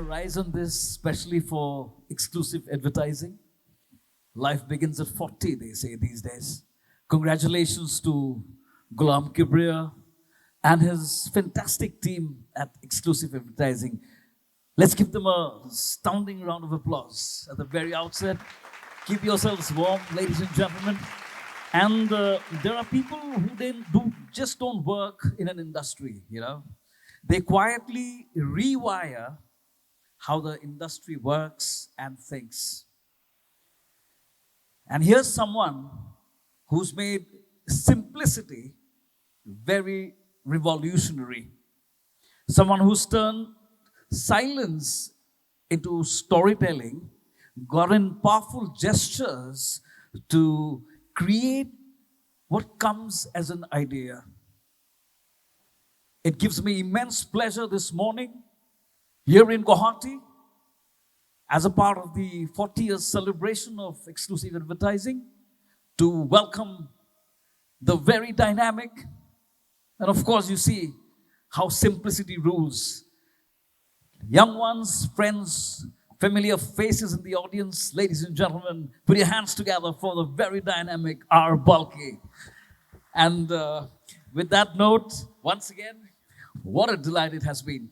rise on this, especially for exclusive advertising. Life begins at 40, they say these days. Congratulations to Ghulam Kibriya and his fantastic team at Exclusive Advertising. Let's give them a astounding round of applause at the very outset. Keep yourselves warm, ladies and gentlemen. And there are people who just don't work in an industry, you know. They quietly rewire how the industry works and thinks. And here's someone who's made simplicity very revolutionary. Someone who's turned silence into storytelling, got in powerful gestures to create what comes as an idea. It gives me immense pleasure this morning here in Guwahati as a part of the 40 years celebration of exclusive advertising to welcome the very dynamic, and of course you see how simplicity rules. Young ones, friends, familiar faces in the audience, ladies and gentlemen, put your hands together for the very dynamic R Balki. And with that note, once again, what a delight it has been.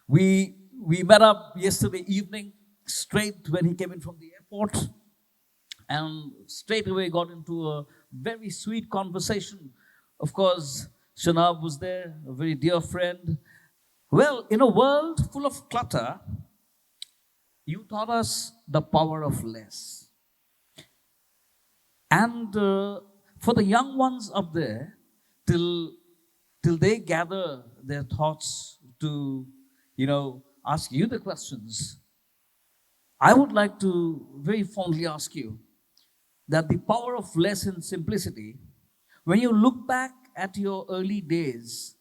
We met up yesterday evening, straight when he came in from the airport, and straight away got into a very sweet conversation. Of course, Shanab was there, a very dear friend. Well, in a world full of clutter, you taught us the power of less. And for the young ones up there, till they gather their thoughts to, ask you the questions, I would like to very fondly ask you that the power of less and simplicity, when you look back at your early days,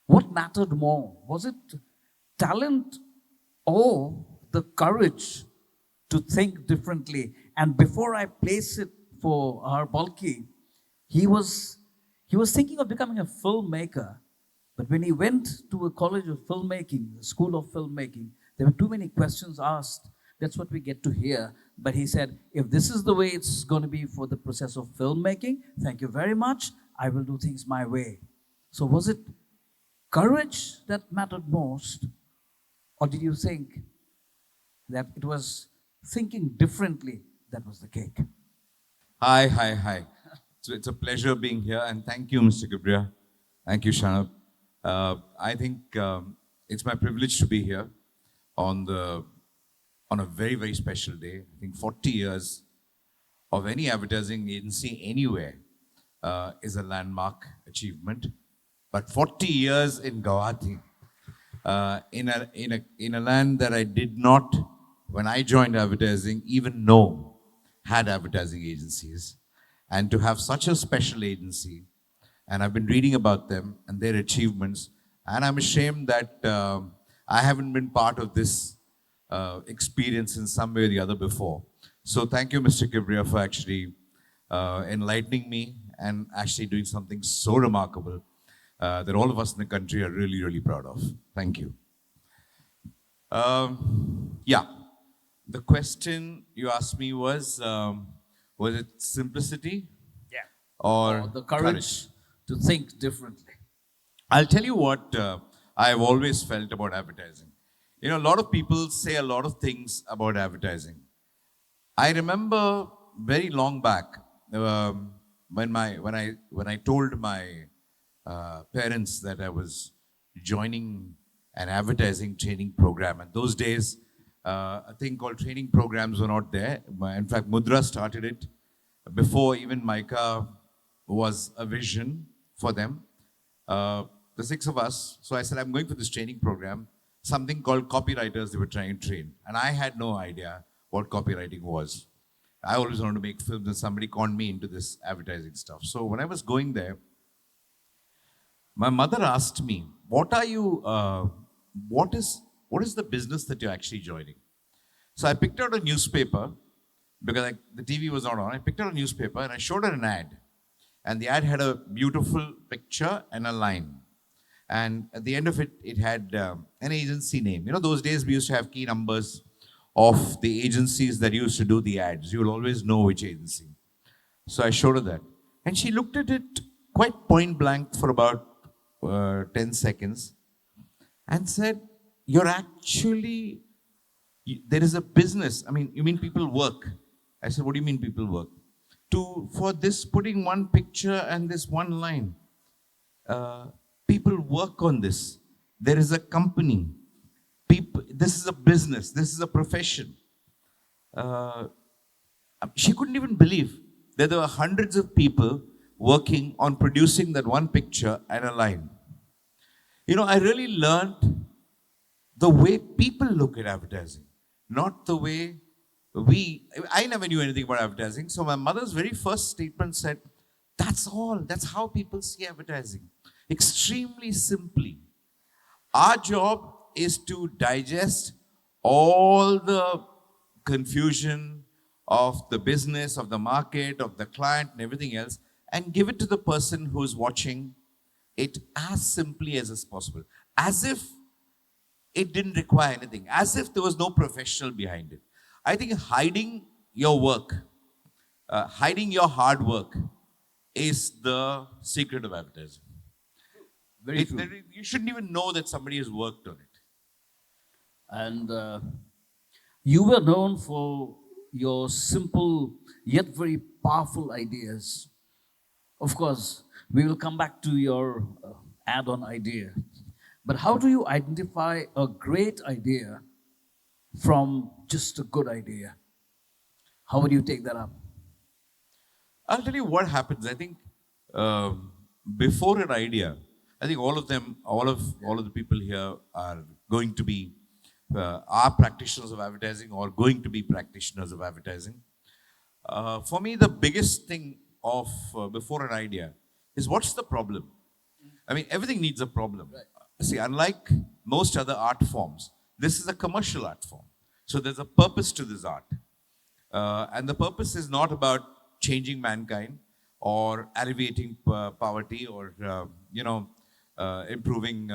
what mattered more? Was it talent or the courage to think differently? And before I place it for R Balki, he was thinking of becoming a filmmaker. But when he went to a college of filmmaking, a school of filmmaking, there were too many questions asked. That's what we get to hear. But he said, if this is the way it's going to be for the process of filmmaking, thank you very much. I will do things my way. So was it courage that mattered most? Or did you think that it was thinking differently that was the cake? Hi. It's a pleasure being here, and thank you, Mr. Kibriya. Thank you, Shanab. I think it's my privilege to be here on a very, very special day. I think 40 years of any advertising agency anywhere is a landmark achievement. But 40 years in Guwahati, in a land that I did not, when I joined advertising, even know had advertising agencies, and to have such a special agency, and I've been reading about them and their achievements, and I'm ashamed that I haven't been part of this experience in some way or the other before. So thank you, Mr. Kibriya, for actually enlightening me and actually doing something so remarkable that all of us in the country are really, really proud of. Thank you. The question you asked me was it simplicity? Yeah. Or the courage to think differently. I'll tell you what I've always felt about advertising. A lot of people say a lot of things about advertising. I remember very long back when I told my parents that I was joining an advertising training program. And those days, a thing called training programs were not there. In fact, Mudra started it before even Mica was a vision for them. The six of us. So I said, I'm going for this training program, something called copywriters they were trying to train. And I had no idea what copywriting was. I always wanted to make films, and somebody conned me into this advertising stuff. So when I was going there, my mother asked me, what is the business that you're actually joining? So I picked out a newspaper, because the TV was not on. I picked out a newspaper and I showed her an ad. And the ad had a beautiful picture and a line. And at the end of it, it had an agency name. You know, those days we used to have key numbers of the agencies that used to do the ads. You will always know which agency. So I showed her that. And she looked at it quite point blank for about 10 seconds and said, "You're actually, there is a business. I mean, you mean people work?" I said, "What do you mean people work?" For this putting one picture and this one line, people work on this. There is a company. This is a business. This is a profession. Uh, she couldn't even believe that there were hundreds of people working on producing that one picture and a line. You know, I really learned the way people look at advertising, not the way I never knew anything about advertising. So my mother's very first statement said, "That's all. That's how people see advertising." Extremely simply. Our job is to digest all the confusion of the business, of the market, of the client, and everything else, and give it to the person who's watching it as simply as is possible. As if it didn't require anything, as if there was no professional behind it. I think hiding your work, hiding your hard work is the secret of advertising. Very true. You shouldn't even know that somebody has worked on it. And you were known for your simple yet very powerful ideas. Of course, we will come back to your add on idea. But how do you identify a great idea from just a good idea? How would you take that up? I'll tell you what happens. I think before an idea, I think all of the people here are going to be are practitioners of advertising or going to be practitioners of advertising. For me, the biggest thing of before an idea is what's the problem. I mean, everything needs a problem. Right. See, unlike most other art forms, this is a commercial art form. So there's a purpose to this art. And the purpose is not about changing mankind or alleviating poverty or, improving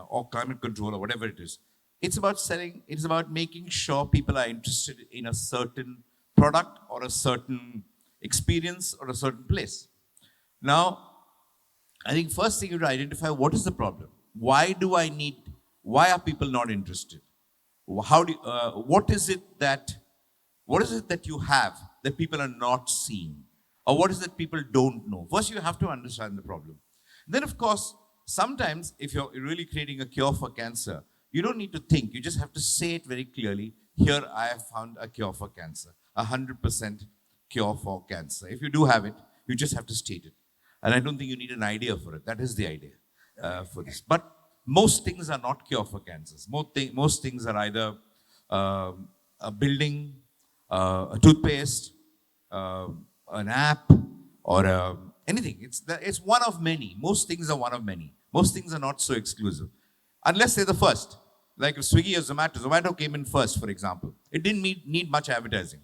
or climate control or whatever it is. It's about selling, it's about making sure people are interested in a certain product or a certain experience or a certain place. Now, I think first thing you have to identify what is the problem. Why are people not interested? What is it that you have that people are not seeing? Or what is it people don't know? First, you have to understand the problem. Then, of course, sometimes if you're really creating a cure for cancer, you don't need to think. You just have to say it very clearly. Here, I have found a cure for cancer. 100% cure for cancer. If you do have it, you just have to state it. And I don't think you need an idea for it. That is the idea for this. But most things are not cure for cancers. Most things are either a building, a toothpaste, an app, or anything. It's one of many. Most things are one of many. Most things are not so exclusive. Unless they're the first. Like Swiggy or Zomato. Zomato came in first, for example. It didn't need much advertising.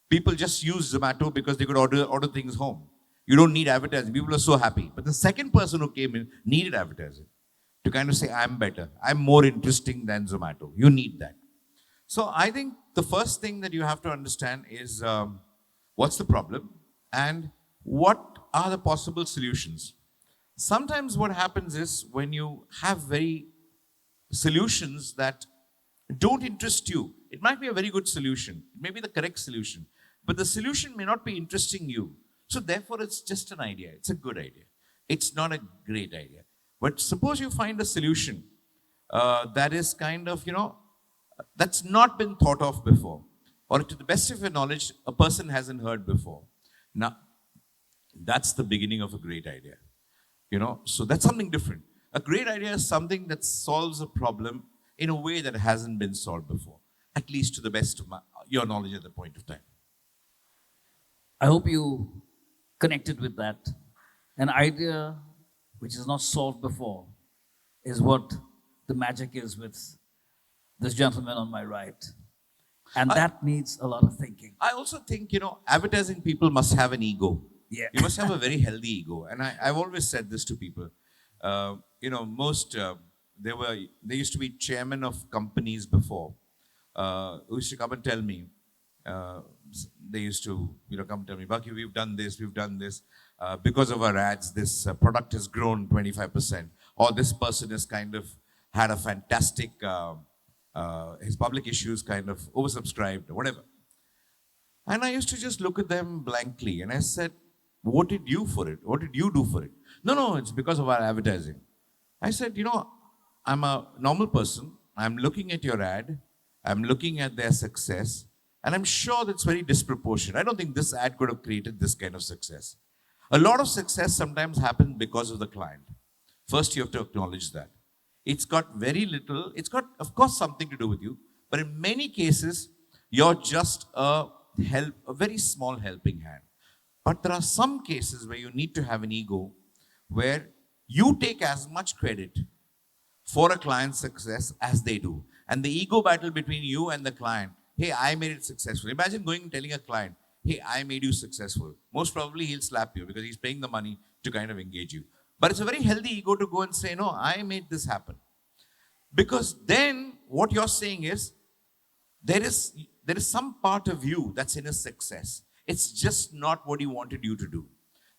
People just used Zomato because they could order things home. You don't need advertising. People are so happy. But the second person who came in needed advertising to kind of say, I'm better. I'm more interesting than Zomato. You need that. So I think the first thing that you have to understand is what's the problem and what are the possible solutions. Sometimes what happens is when you have very solutions that don't interest you, it might be a very good solution. It may be the correct solution. But the solution may not be interesting you. So therefore, it's just an idea. It's a good idea. It's not a great idea. But suppose you find a solution that is kind of, that's not been thought of before. Or to the best of your knowledge, a person hasn't heard before. Now, that's the beginning of a great idea. So that's something different. A great idea is something that solves a problem in a way that hasn't been solved before, at least to the best of your knowledge at the point of time. I hope you connected with that. An idea which is not solved before is what the magic is with this gentleman on my right. And that needs a lot of thinking. I also think, advertising people must have an ego. Yeah. You must have a very healthy ego. And I've always said this to people. most they used to be chairman of companies before, who used to come and tell me. Uh, they used to, come tell me, Baki, we've done this. Because of our ads, this product has grown 25%. Or this person has kind of had a fantastic, his public issues kind of oversubscribed, or whatever. And I used to just look at them blankly and I said, what did you for it? What did you do for it? No, it's because of our advertising. I said, I'm a normal person. I'm looking at your ad. I'm looking at their success. And I'm sure that's very disproportionate. I don't think this ad could have created this kind of success. A lot of success sometimes happens because of the client. First, you have to acknowledge that. It's got very little, it's got, of course, something to do with you. But in many cases, you're just a very small helping hand. But there are some cases where you need to have an ego, where you take as much credit for a client's success as they do. And the ego battle between you and the client, hey, I made it successful. Imagine going and telling a client, hey, I made you successful. Most probably he'll slap you because he's paying the money to kind of engage you. But it's a very healthy ego to go and say, no, I made this happen. Because then what you're saying is, there is some part of you that's in a success. It's just not what he wanted you to do.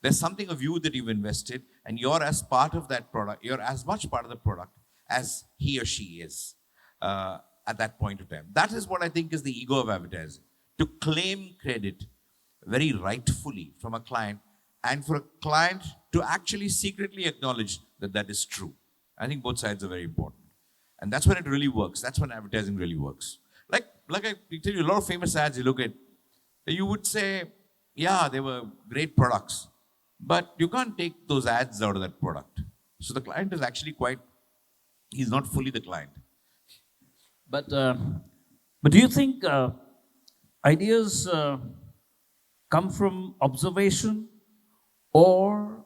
There's something of you that you've invested, and you're as part of that product. You're as much part of the product as he or she is at that point of time. That is what I think is the ego of advertising. To claim credit very rightfully from a client, and for a client to actually secretly acknowledge that that is true. I think both sides are very important. And that's when it really works. That's when advertising really works. Like I tell you, a lot of famous ads you look at, you would say, yeah, they were great products, but you can't take those ads out of that product. So the client is actually he's not fully the client. But do you think ideas come from observation or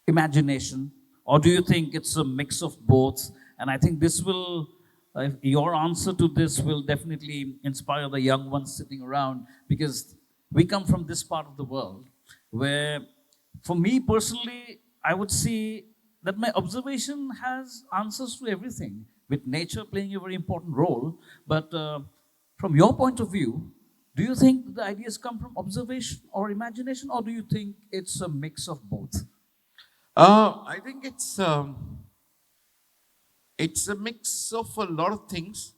imagination? Or do you think it's a mix of both? And I think this will, your answer to this will definitely inspire the young ones sitting around, because we come from this part of the world where, for me personally, I would see that my observation has answers to everything, with nature playing a very important role. But from your point of view, do you think the ideas come from observation or imagination, or do you think it's a mix of both? I think it's a mix of a lot of things,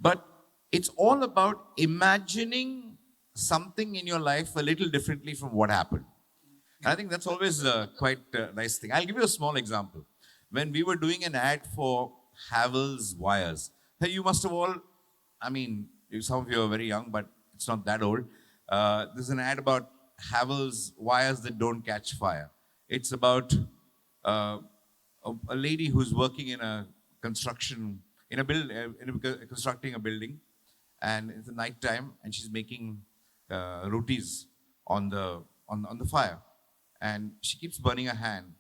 but it's all about imagining something in your life a little differently from what happened. And I think that's always quite a nice thing. I'll give you a small example. When we were doing an ad for Havells wires, hey, you must have all, some of you are very young, but it's not that old. There's an ad about Havells wires that don't catch fire. It's about a lady who's working in a construction, constructing a building, and it's the night time, and she's making rotis on the fire, and she keeps burning her hand,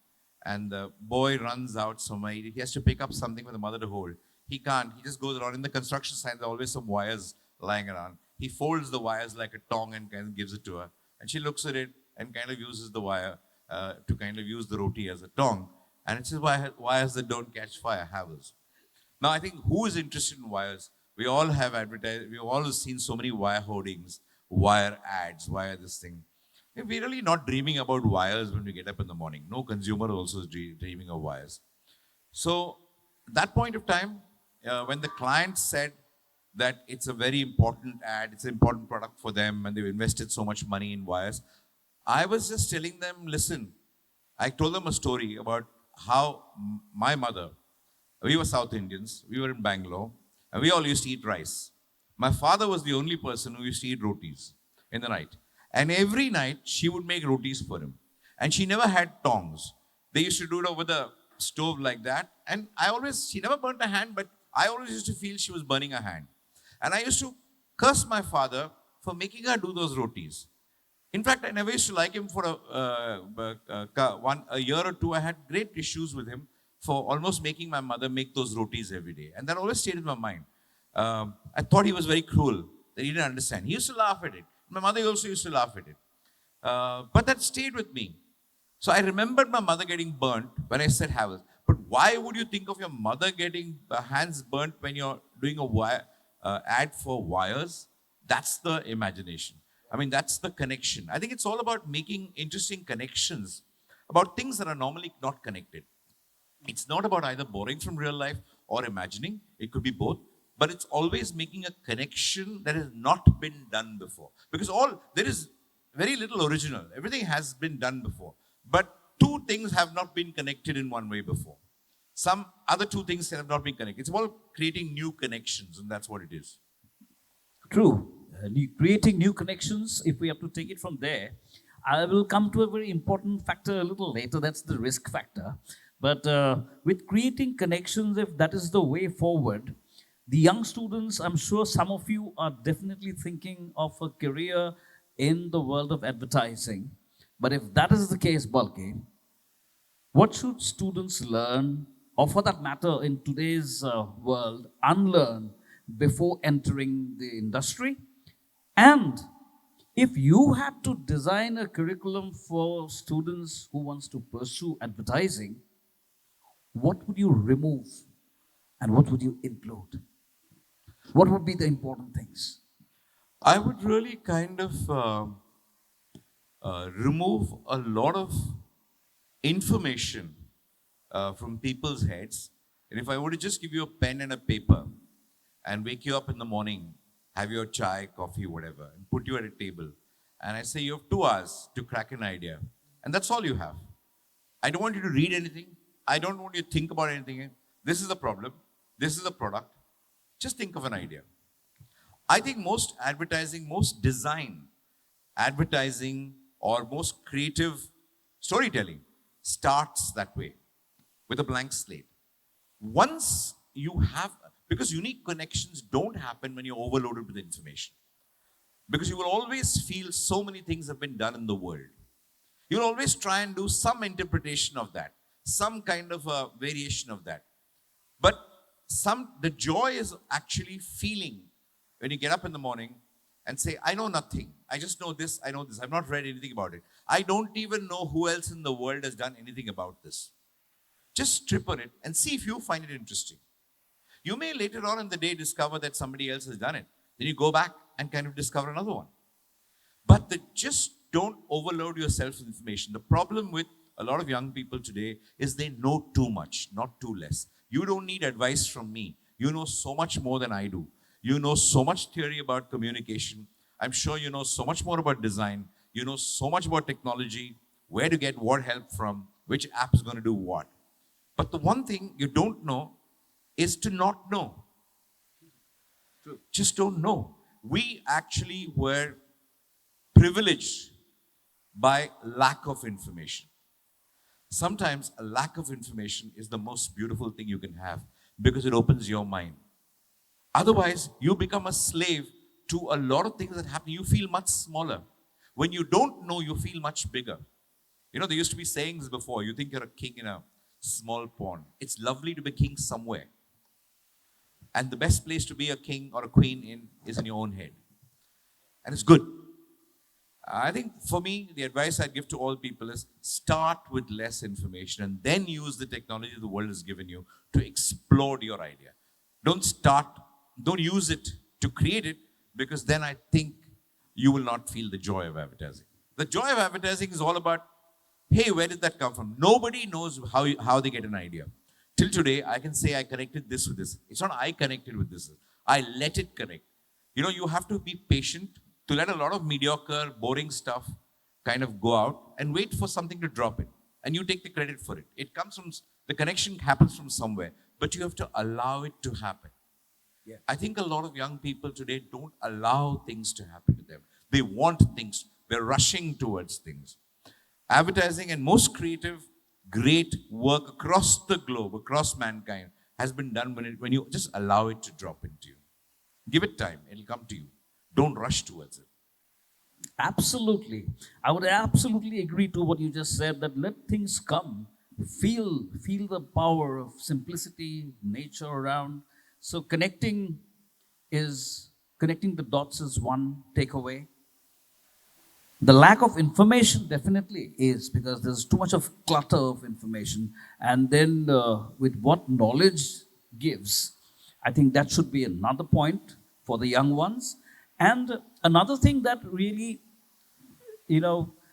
and the boy runs out somewhere. He has to pick up something for the mother to hold. He can't. He just goes around. In the construction site, there are always some wires lying around. He folds the wires like a tong and kind of gives it to her, and she looks at it and kind of uses the wire to kind of use the roti as a tong. And it says, wires that don't catch fire, Havells. Now, I think who is interested in wires? We all have advertised, we've all seen so many wire hoardings, wire ads, wire this thing. We're really not dreaming about wires when we get up in the morning. No consumer also is dreaming of wires. So, at that point of time, when the client said that it's a very important ad, it's an important product for them, and they've invested so much money in wires, I was just telling them, listen, I told them a story about how my mother, we were South Indians, we were in Bangalore, and we all used to eat rice. My father was the only person who used to eat rotis in the night. And every night, she would make rotis for him. And she never had tongs. They used to do it over the stove like that. And she never burnt her hand, but I always used to feel she was burning her hand. And I used to curse my father for making her do those rotis. In fact, I never used to like him for a year or two. I had great issues with him for almost making my mother make those rotis every day. And that always stayed in my mind. I thought he was very cruel, that he didn't understand. He used to laugh at it. My mother also used to laugh at it. But that stayed with me. So I remembered my mother getting burnt when I said Havells. But why would you think of your mother getting hands burnt when you're doing a ad for wires? That's the imagination. I mean, that's the connection. I think it's all about making interesting connections about things that are normally not connected. It's not about either borrowing from real life or imagining. It could be both. But it's always making a connection that has not been done before. Because there is very little original. Everything has been done before. But two things have not been connected in one way before. Some other two things have not been connected. It's about creating new connections, and that's what it is. True. Creating new connections, if we have to take it from there, I will come to a very important factor a little later. That's the risk factor. But with creating connections, if that is the way forward, the young students, I'm sure some of you are definitely thinking of a career in the world of advertising. But if that is the case, Balki, what should students learn, or for that matter, in today's world, unlearn before entering the industry? And if you had to design a curriculum for students who wants to pursue advertising, what would you remove and what would you include? What would be the important things? I would really kind of remove a lot of information from people's heads. And if I were to just give you a pen and a paper and wake you up in the morning, have your chai, coffee, whatever, and put you at a table, and I say you have 2 hours to crack an idea, and that's all you have. I don't want you to read anything. I don't want you to think about anything. This is the problem. This is the product. Just think of an idea. I think most advertising, most design, advertising, or most creative storytelling starts that way, with a blank slate. Once you have, because unique connections don't happen when you're overloaded with information. Because you will always feel so many things have been done in the world. You'll always try and do some interpretation of that, some kind of a variation of that. But the joy is actually feeling when you get up in the morning and say, I know nothing. I just know this, I know this. I've not read anything about it. I don't even know who else in the world has done anything about this. Just trip on it and see if you find it interesting. You may later on in the day discover that somebody else has done it. Then you go back and kind of discover another one. But just don't overload yourself with information. The problem with a lot of young people today is they know too much, not too less. You don't need advice from me. You know so much more than I do. You know so much theory about communication. I'm sure you know so much more about design. You know so much about technology, where to get what help from, which app is going to do what. But the one thing you don't know is to not know. True. Just don't know. We actually were privileged by lack of information. Sometimes a lack of information is the most beautiful thing you can have because it opens your mind. Otherwise, you become a slave to a lot of things that happen. You feel much smaller. When you don't know, you feel much bigger. You know, there used to be sayings before. You think you're a king in a small pond. It's lovely to be king somewhere. And the best place to be a king or a queen is in your own head. And it's good. I think for me, the advice I'd give to all people is start with less information and then use the technology the world has given you to explode your idea. Don't use it to create it, because then I think you will not feel the joy of advertising. The joy of advertising is all about, hey, where did that come from? Nobody knows how they get an idea. Till today, I can say I connected this with this. It's not I connected with this. I let it connect. You know, you have to be patient to let a lot of mediocre, boring stuff kind of go out and wait for something to drop in. And you take the credit for it. The connection happens from somewhere, but you have to allow it to happen. Yeah. I think a lot of young people today don't allow things to happen to them. They want things. They're rushing towards things. Advertising and most creative, great work across the globe, across mankind, has been done when you just allow it to drop into you. Give it time. It'll come to you. Don't rush towards it. Absolutely. I would absolutely agree to what you just said, that let things come. Feel the power of simplicity, nature around. So connecting the dots is one takeaway. The lack of information definitely is, because there's too much of clutter of information. And then with what knowledge gives, I think that should be another point for the young ones. And another thing that really,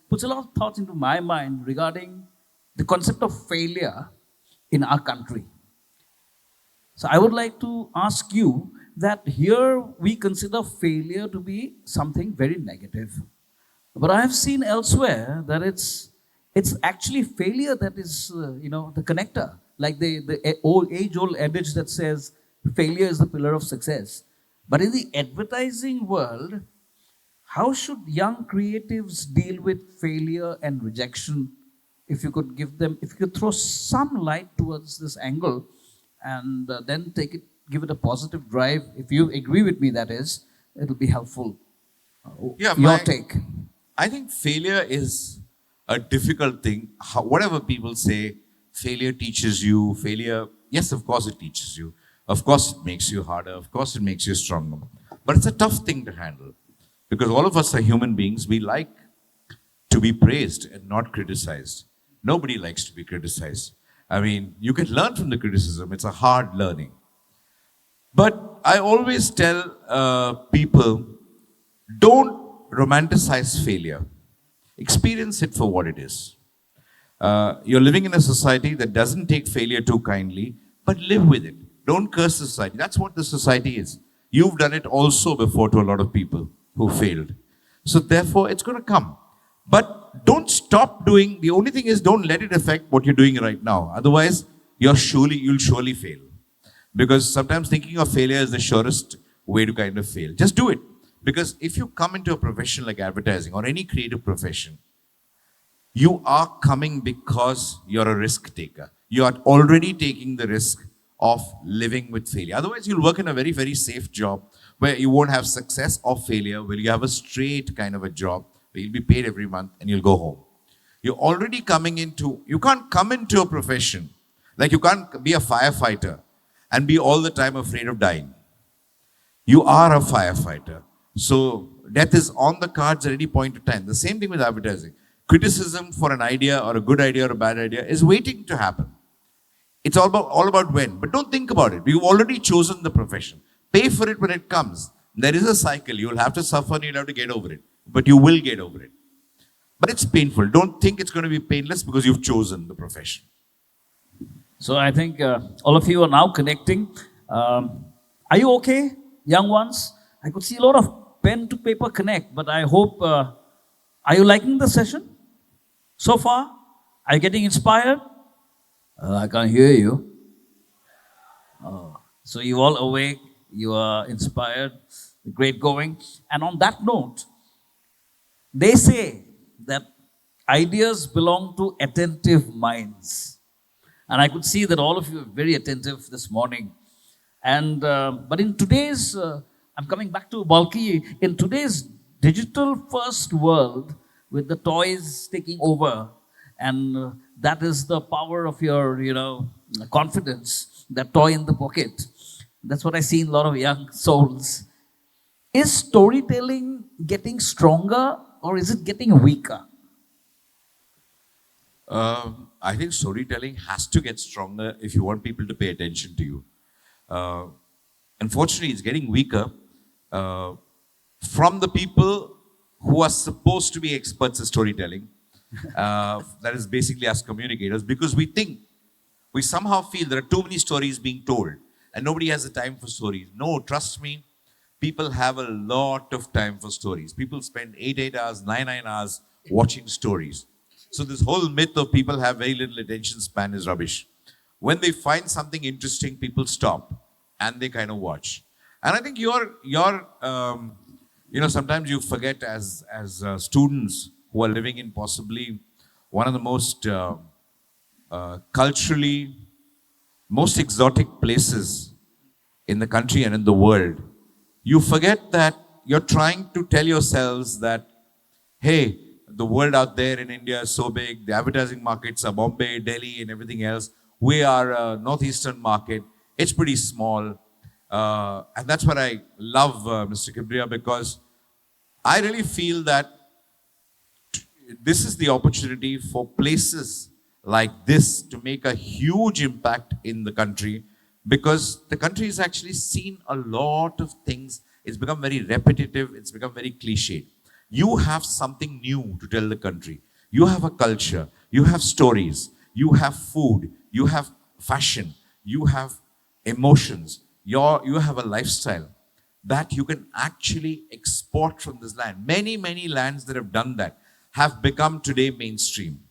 puts a lot of thought into my mind regarding the concept of failure in our country. So I would like to ask you that here we consider failure to be something very negative. But I have seen elsewhere that it's actually failure that is the connector, like the old age-old adage that says failure is the pillar of success. But in the advertising world, how should young creatives deal with failure and rejection? If you could if you could throw some light towards this angle, and then give it a positive drive. If you agree with me, that is, it'll be helpful. Yeah, Your take. I think failure is a difficult thing. Whatever people say, failure teaches you. Failure, yes, of course it teaches you. Of course it makes you harder. Of course it makes you stronger. But it's a tough thing to handle, because all of us are human beings. We like to be praised and not criticized. Nobody likes to be criticized. I mean, you can learn from the criticism. It's a hard learning. But I always tell people, don't romanticize failure. Experience it for what it is. You're living in a society that doesn't take failure too kindly, but live with it. Don't curse society. That's what the society is. You've done it also before to a lot of people who failed. So therefore, it's going to come. But don't stop doing. The only thing is, don't let it affect what you're doing right now. Otherwise, you'll surely fail. Because sometimes thinking of failure is the surest way to kind of fail. Just do it. Because if you come into a profession like advertising or any creative profession, you are coming because you're a risk taker. You are already taking the risk of living with failure. Otherwise, you'll work in a very, very safe job where you won't have success or failure, where you have a straight kind of a job where you'll be paid every month and you'll go home. You're already you can't come into a profession, like you can't be a firefighter and be all the time afraid of dying. You are a firefighter. So death is on the cards at any point in time. The same thing with advertising. Criticism for an idea or a good idea or a bad idea is waiting to happen. It's all about when. But don't think about it. You've already chosen the profession. Pay for it when it comes. There is a cycle. You'll have to suffer and you'll have to get over it. But you will get over it. But it's painful. Don't think it's going to be painless because you've chosen the profession. So I think all of you are now connecting. Are you okay, young ones? I could see a lot of pen to paper connect, but I hope, are you liking the session so far? Are you getting inspired? I can't hear you. Oh, so you all awake, you are inspired, great going. And on that note, they say that ideas belong to attentive minds. And I could see that all of you are very attentive this morning. And but in today's, I'm coming back to Balki, in today's digital first world with the toys taking over, and that is the power of your, confidence, that toy in the pocket. That's what I see in a lot of young souls. Is storytelling getting stronger or is it getting weaker? I think storytelling has to get stronger if you want people to pay attention to you. Unfortunately, it's getting weaker from the people who are supposed to be experts at storytelling. That is basically us communicators, because we somehow feel there are too many stories being told and nobody has the time for stories. No, trust me, people have a lot of time for stories. People spend 8 hours, 9 hours watching stories. So this whole myth of people have very little attention span is rubbish. When they find something interesting, people stop and they kind of watch. And I think sometimes you forget as students who are living in possibly one of the most culturally most exotic places in the country and in the world. You forget that you're trying to tell yourselves that, hey, the world out there in India is so big, the advertising markets are Bombay, Delhi and everything else. We are a northeastern market. It's pretty small. And that's what I love, Mr. Kibriya, because I really feel that this is the opportunity for places like this to make a huge impact in the country, because the country has actually seen a lot of things. It's become very repetitive, it's become very cliched. You have something new to tell the country. You have a culture, you have stories, you have food, you have fashion, you have emotions, you have a lifestyle that you can actually export from this land. Many, many lands that have done that have become today mainstream.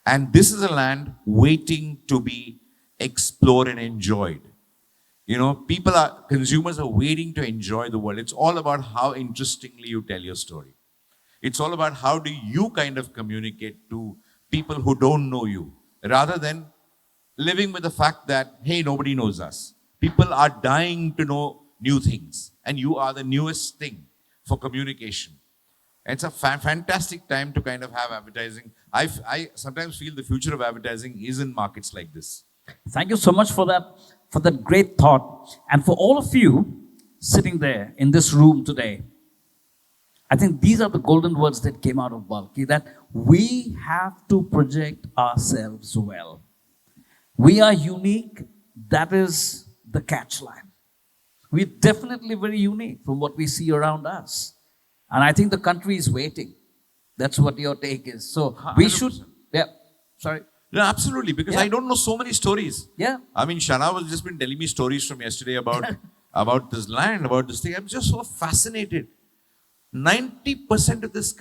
And this is a land waiting to be explored and enjoyed. You know, consumers are waiting to enjoy the world. It's all about how interestingly you tell your story. It's all about how do you kind of communicate to people who don't know you, rather than living with the fact that, hey, nobody knows us. People are dying to know new things, and you are the newest thing for communication. And it's a fantastic time to kind of have advertising. I sometimes feel the future of advertising is in markets like this. Thank you so much for that great thought. And for all of you sitting there in this room today, I think these are the golden words that came out of Balki, that we have to project ourselves well. We are unique. That is the catchline. We're definitely very unique from what we see around us. And I think the country is waiting. That's what your take is. So we 100%. should, yeah, sorry. No, absolutely, because I don't know so many stories. Yeah. I mean, Shana has just been telling me stories from yesterday about this land, about this thing. I'm just so fascinated. 90% of this,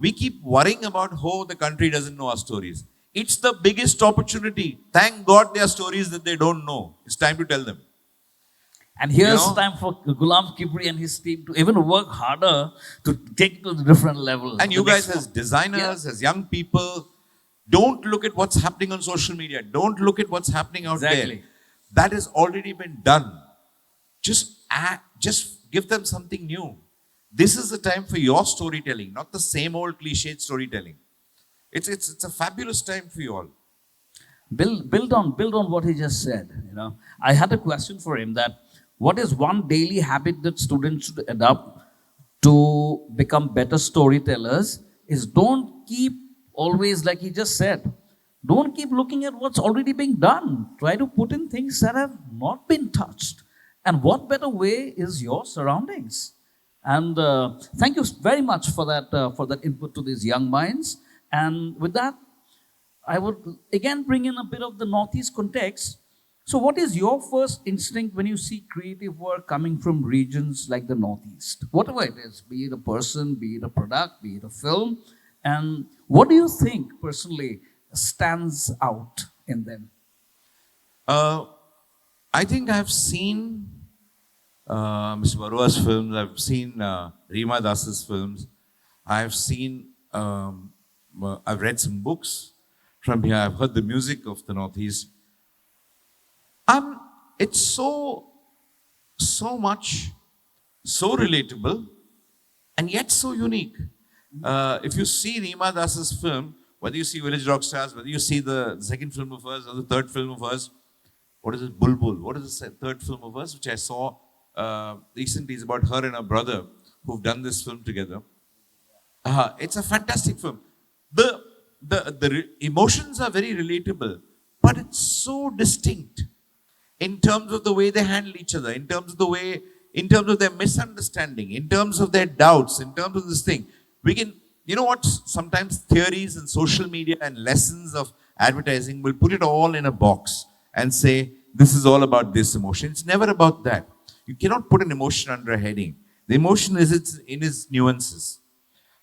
we keep worrying about how the country doesn't know our stories. It's the biggest opportunity. Thank God there are stories that they don't know. It's time to tell them. And here's time for Ghulam Kibri and his team to even work harder to take it to the different level. And you guys, as designers, as young people, don't look at what's happening on social media. Don't look at what's happening out there. That has already been done. Just give them something new. This is the time for your storytelling, not the same old cliched storytelling. It's a fabulous time for you all. Build on what he just said. I had a question for him, that what is one daily habit that students should adopt to become better storytellers? Is don't keep always, like he just said, don't keep looking at what's already being done. Try to put in things that have not been touched. And what better way is your surroundings? And thank you very much for that input to these young minds. And with that, I would again bring in a bit of the Northeast context. So what is your first instinct when you see creative work coming from regions like the Northeast? Whatever it is, be it a person, be it a product, be it a film. And what do you think personally stands out in them? I think I've seen Mr. Barua's films. I've seen Reema Das's films. I've read some books from here. I've heard the music of the Northeast. It's so much, so relatable, and yet so unique. If you see Reema Das's film, whether you see Village Rockstars, whether you see the second film of hers or the third film of hers, what is it, Bulbul? What is the third film of hers, which I saw recently? It's about her and her brother who've done this film together. It's a fantastic film. The emotions are very relatable, but it's so distinct in terms of the way they handle each other, in terms of their misunderstanding, in terms of their doubts, in terms of this thing. We can, sometimes theories and social media and lessons of advertising will put it all in a box and say, this is all about this emotion. It's never about that. You cannot put an emotion under a heading. The emotion is in its nuances.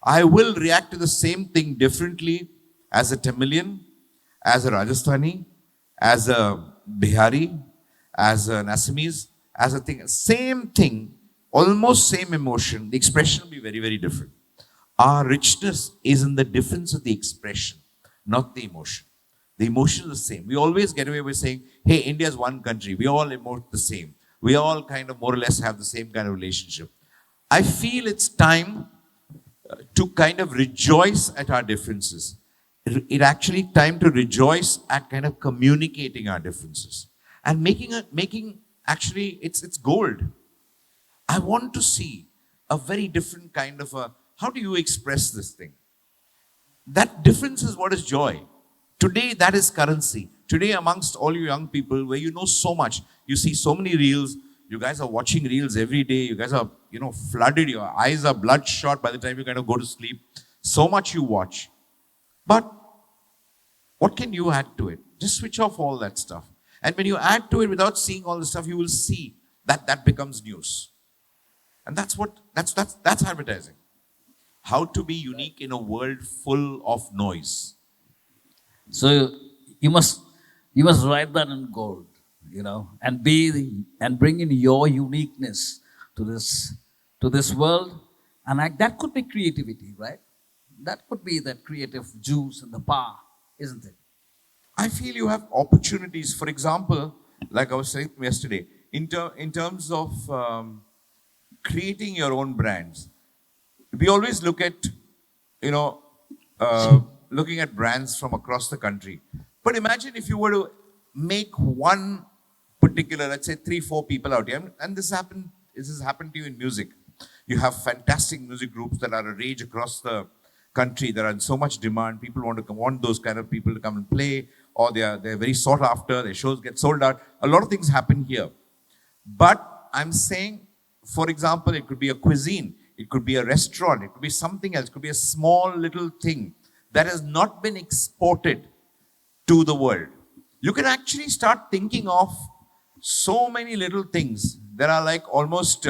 I will react to the same thing differently as a Tamilian, as a Rajasthani, as a Bihari, as an Assamese, as a thing. Same thing, almost same emotion. The expression will be very, very different. Our richness is in the difference of the expression, not the emotion. The emotion is the same. We always get away with saying, hey, India is one country. We all emote the same. We all kind of more or less have the same kind of relationship. I feel it's time to kind of rejoice at our differences. It's actually time to rejoice at kind of communicating our differences and making actually it's gold. I want to see a very different kind of how do you express this thing? That difference is what is joy. Today, that is currency. Today, amongst all you young people, where you know so much, you see so many reels. You guys are watching reels every day. You guys are, flooded. Your eyes are bloodshot by the time you kind of go to sleep. So much you watch. But what can you add to it? Just switch off all that stuff. And when you add to it without seeing all the stuff, you will see that that becomes news. And that's advertising. How to be unique in a world full of noise. So you must write that in gold, and and bring in your uniqueness to this world, and that could be creativity, right? That could be that creative juice and the power, isn't it? I feel you have opportunities. For example, like I was saying yesterday, in terms of creating your own brands, we always look at, looking at brands from across the country. But imagine if you were to make one particular, let's say 3-4 people out here, and this has happened to you in music. You have fantastic music groups that are a rage across the country. There are in so much demand. People want those kind of people to come and play, or they're very sought after. Their shows get sold out. A lot of things happen here. But I'm saying, for example, it could be a cuisine, it could be a restaurant, it could be something else, it could be a small little thing that has not been exported to the world. You can actually start thinking of so many little things that are like almost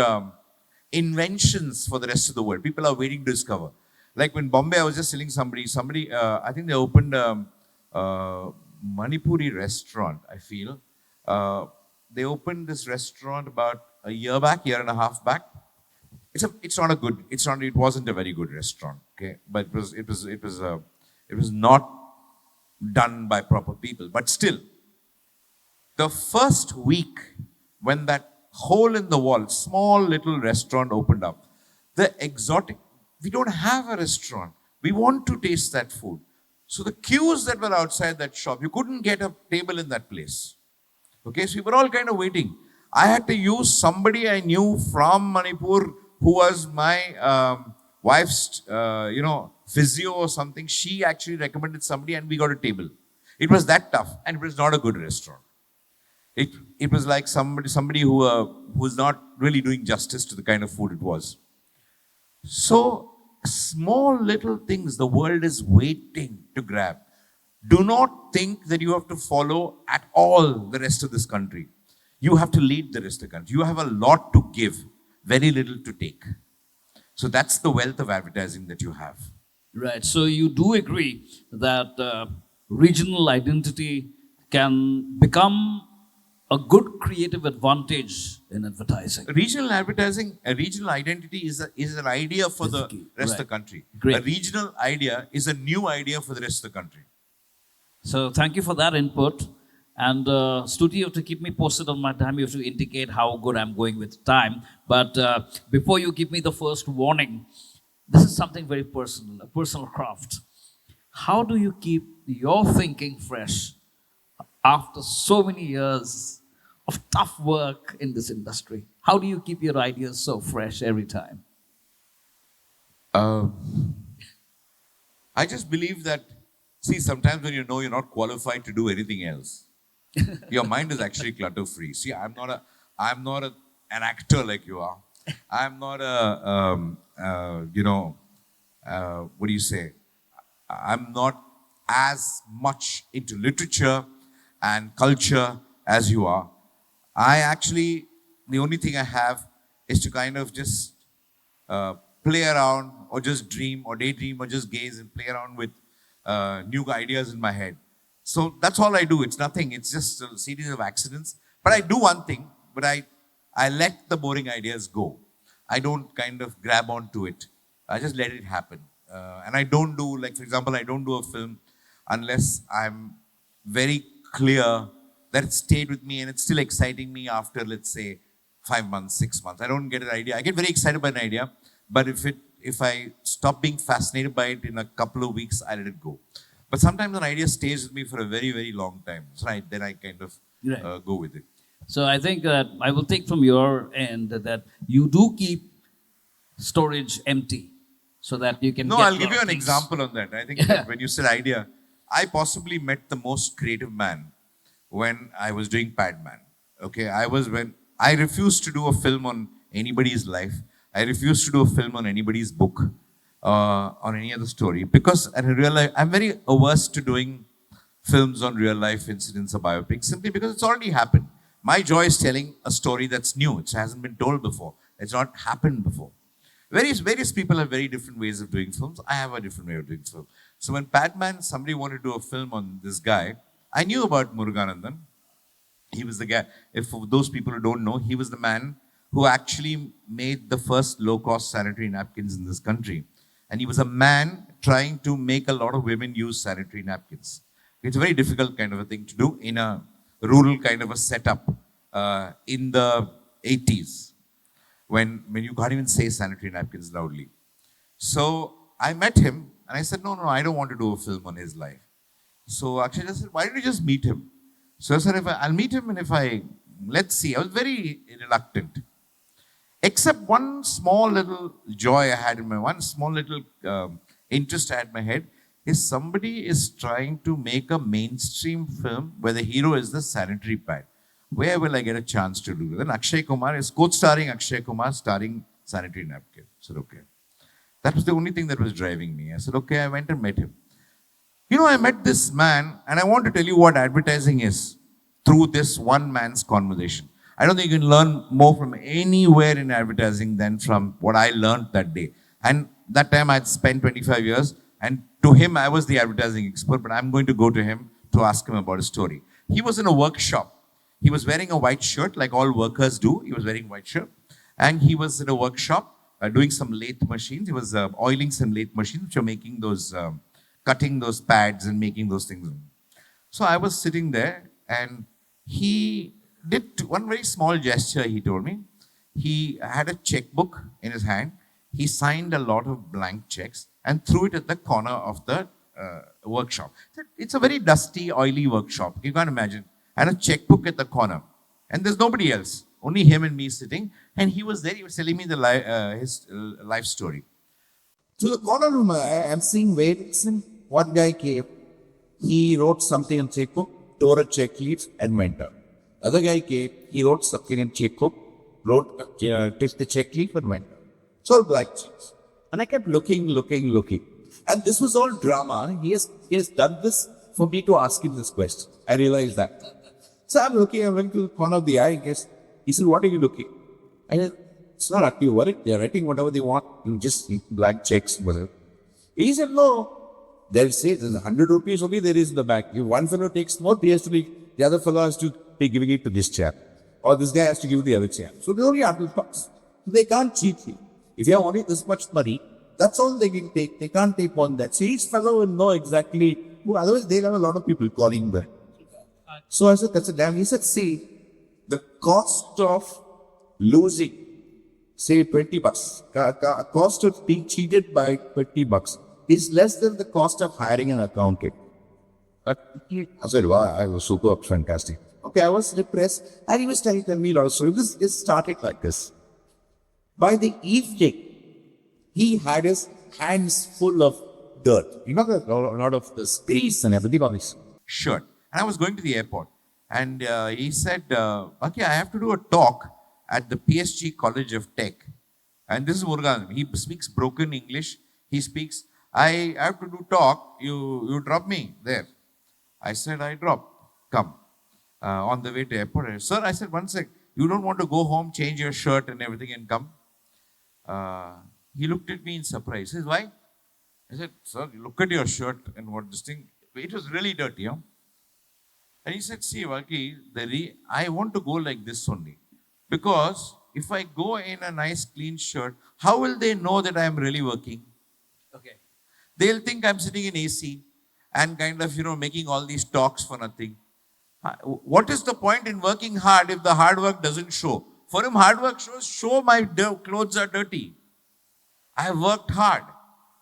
inventions for the rest of the world. People are waiting to discover. Like when Bombay, I was just telling somebody, I think they opened a Manipuri restaurant, I feel. They opened this restaurant about a year and a half back. It wasn't a very good restaurant, okay? But it was not done by proper people. But still, the first week when that hole in the wall, small little restaurant opened up, we don't have a restaurant. We want to taste that food. So the queues that were outside that shop, you couldn't get a table in that place. Okay, so we were all kind of waiting. I had to use somebody I knew from Manipur who was my wife's, physio or something. She actually recommended somebody and we got a table. It was that tough, and it was not a good restaurant. It was like somebody who's not really doing justice to the kind of food it was. So small little things the world is waiting to grab. Do not think that you have to follow at all the rest of this country. You have to lead the rest of the country. You have a lot to give, very little to take. So that's the wealth of advertising that you have. Right. So you do agree that regional identity can become a good creative advantage in advertising. Regional advertising, a regional identity is an idea for the rest of the country. Great. A regional idea is a new idea for the rest of the country. So thank you for that input. And Stuti, you have to keep me posted on my time. You have to indicate how good I'm going with time. But before you give me the first warning, this is something very personal, a personal craft. How do you keep your thinking fresh after so many years of tough work in this industry? How do you keep your ideas so fresh every time? I just believe that, see, sometimes when you know you're not qualified to do anything else, your mind is actually clutter-free. See, I'm not an actor like you are. I'm not what do you say? I'm not as much into literature and culture as you are. The only thing I have is to kind of just play around or just dream or daydream or just gaze and play around with new ideas in my head. So that's all I do. It's nothing. It's just a series of accidents. But I do one thing, but I let the boring ideas go. I don't kind of grab onto it. I just let it happen. And I don't do, like, for example, I don't do a film unless I'm very clear that it stayed with me and it's still exciting me after, let's say, 5 months, 6 months. I don't get an idea. I get very excited by an idea, but if I stop being fascinated by it in a couple of weeks, I let it go. But sometimes an idea stays with me for a very, very long time. So then I kind of go with it. So I think that I will take from your end that you do keep storage empty. so that you can No, get I'll lot give you of an things. example on that. I think that when you said idea, I possibly met the most creative man when I was doing Padman. Okay, I refused to do a film on anybody's life. I refused to do a film on anybody's book, on any other story, because I realized I'm very averse to doing films on real life incidents or biopics simply because it's already happened. My joy is telling a story that's new. It hasn't been told before. It's not happened before. Various people have very different ways of doing films. I have a different way of doing film. So when Padman, somebody wanted to do a film on this guy, I knew about Muruganandan. He was the guy, if for those people who don't know, he was the man who actually made the first low-cost sanitary napkins in this country. And he was a man trying to make a lot of women use sanitary napkins. It's a very difficult kind of a thing to do in a rural kind of a setup in the 80s when you can't even say sanitary napkins loudly. So I met him and I said, no, I don't want to do a film on his life. So Akshay just said, why don't you just meet him? So I said, I'll meet him and let's see. I was very reluctant. Except one small little joy I had in one small little interest I had in my head is somebody is trying to make a mainstream film where the hero is the sanitary pad. Where will I get a chance to do that? Then Akshay Kumar is co-starring Akshay Kumar, starring sanitary napkin. I said, okay. That was the only thing that was driving me. I said, okay, I went and met him. You know, I met this man, and I want to tell you what advertising is through this one man's conversation. I don't think you can learn more from anywhere in advertising than from what I learned that day. And that time I'd spent 25 years, and to him, I was the advertising expert, but I'm going to go to him to ask him about a story. He was in a workshop. He was wearing a white shirt, like all workers do. He was wearing a white shirt. And he was in a workshop doing some lathe machines. He was oiling some lathe machines, which are making those, cutting those pads and making those things. So I was sitting there, and he did one very small gesture, he told me. He had a checkbook in his hand. He signed a lot of blank checks and threw it at the corner of the workshop. It's a very dusty, oily workshop. You can't imagine. And a checkbook at the corner. And there's nobody else. Only him and me sitting. And he was there. He was telling me his life story. To the corner room, I'm seeing where one guy came. He wrote something on checkbook, tore a check leaf, and went out. Other guy came. He wrote something in checkbook, took the check leaf, and went out. It's all black checks. And I kept looking. And this was all drama. He has done this for me to ask him this question. I realized that. So I'm looking, I went to the corner of the eye, I guess. He said, what are you looking? I said, it's not up to you, worried. They're writing whatever they want. You just blank checks, whatever. He said, no. They'll say there's 100 rupees only there is in the back. If one fellow takes more, the other fellow has to be giving it to this chap. Or this guy has to give the other chap. So they only have to pass. They can't cheat you. If you have only this much money, that's all they can take. They can't take on that. So each fellow will know exactly. Otherwise, they'll have a lot of people calling back. So I said, that's a damn. He said, see, the cost of losing, say, 20 bucks, cost of being cheated by 20 bucks is less than the cost of hiring an accountant. I said, wow, I was super fantastic. Okay, I was depressed. And he was telling me a lot of stories. It started like this. By the evening, he had his hands full of dirt. You know, a lot of the space and everything on his shirt. And I was going to the airport. And he said, okay, I have to do a talk at the PSG College of Tech. And this is Murugan. He speaks broken English. He speaks, I have to do talk. You drop me there. I said, I drop. Come. On the way to airport. Sir, I said, one sec. You don't want to go home, change your shirt and everything and come? He looked at me in surprise. He says, why? I said, sir, look at your shirt and what this thing. It was really dirty, you know. And he said, see, Balki, I want to go like this only. Because if I go in a nice clean shirt, how will they know that I am really working? Okay. They'll think I'm sitting in AC and kind of, making all these talks for nothing. What is the point in working hard if the hard work doesn't show? For him, hard work show my clothes are dirty. I have worked hard.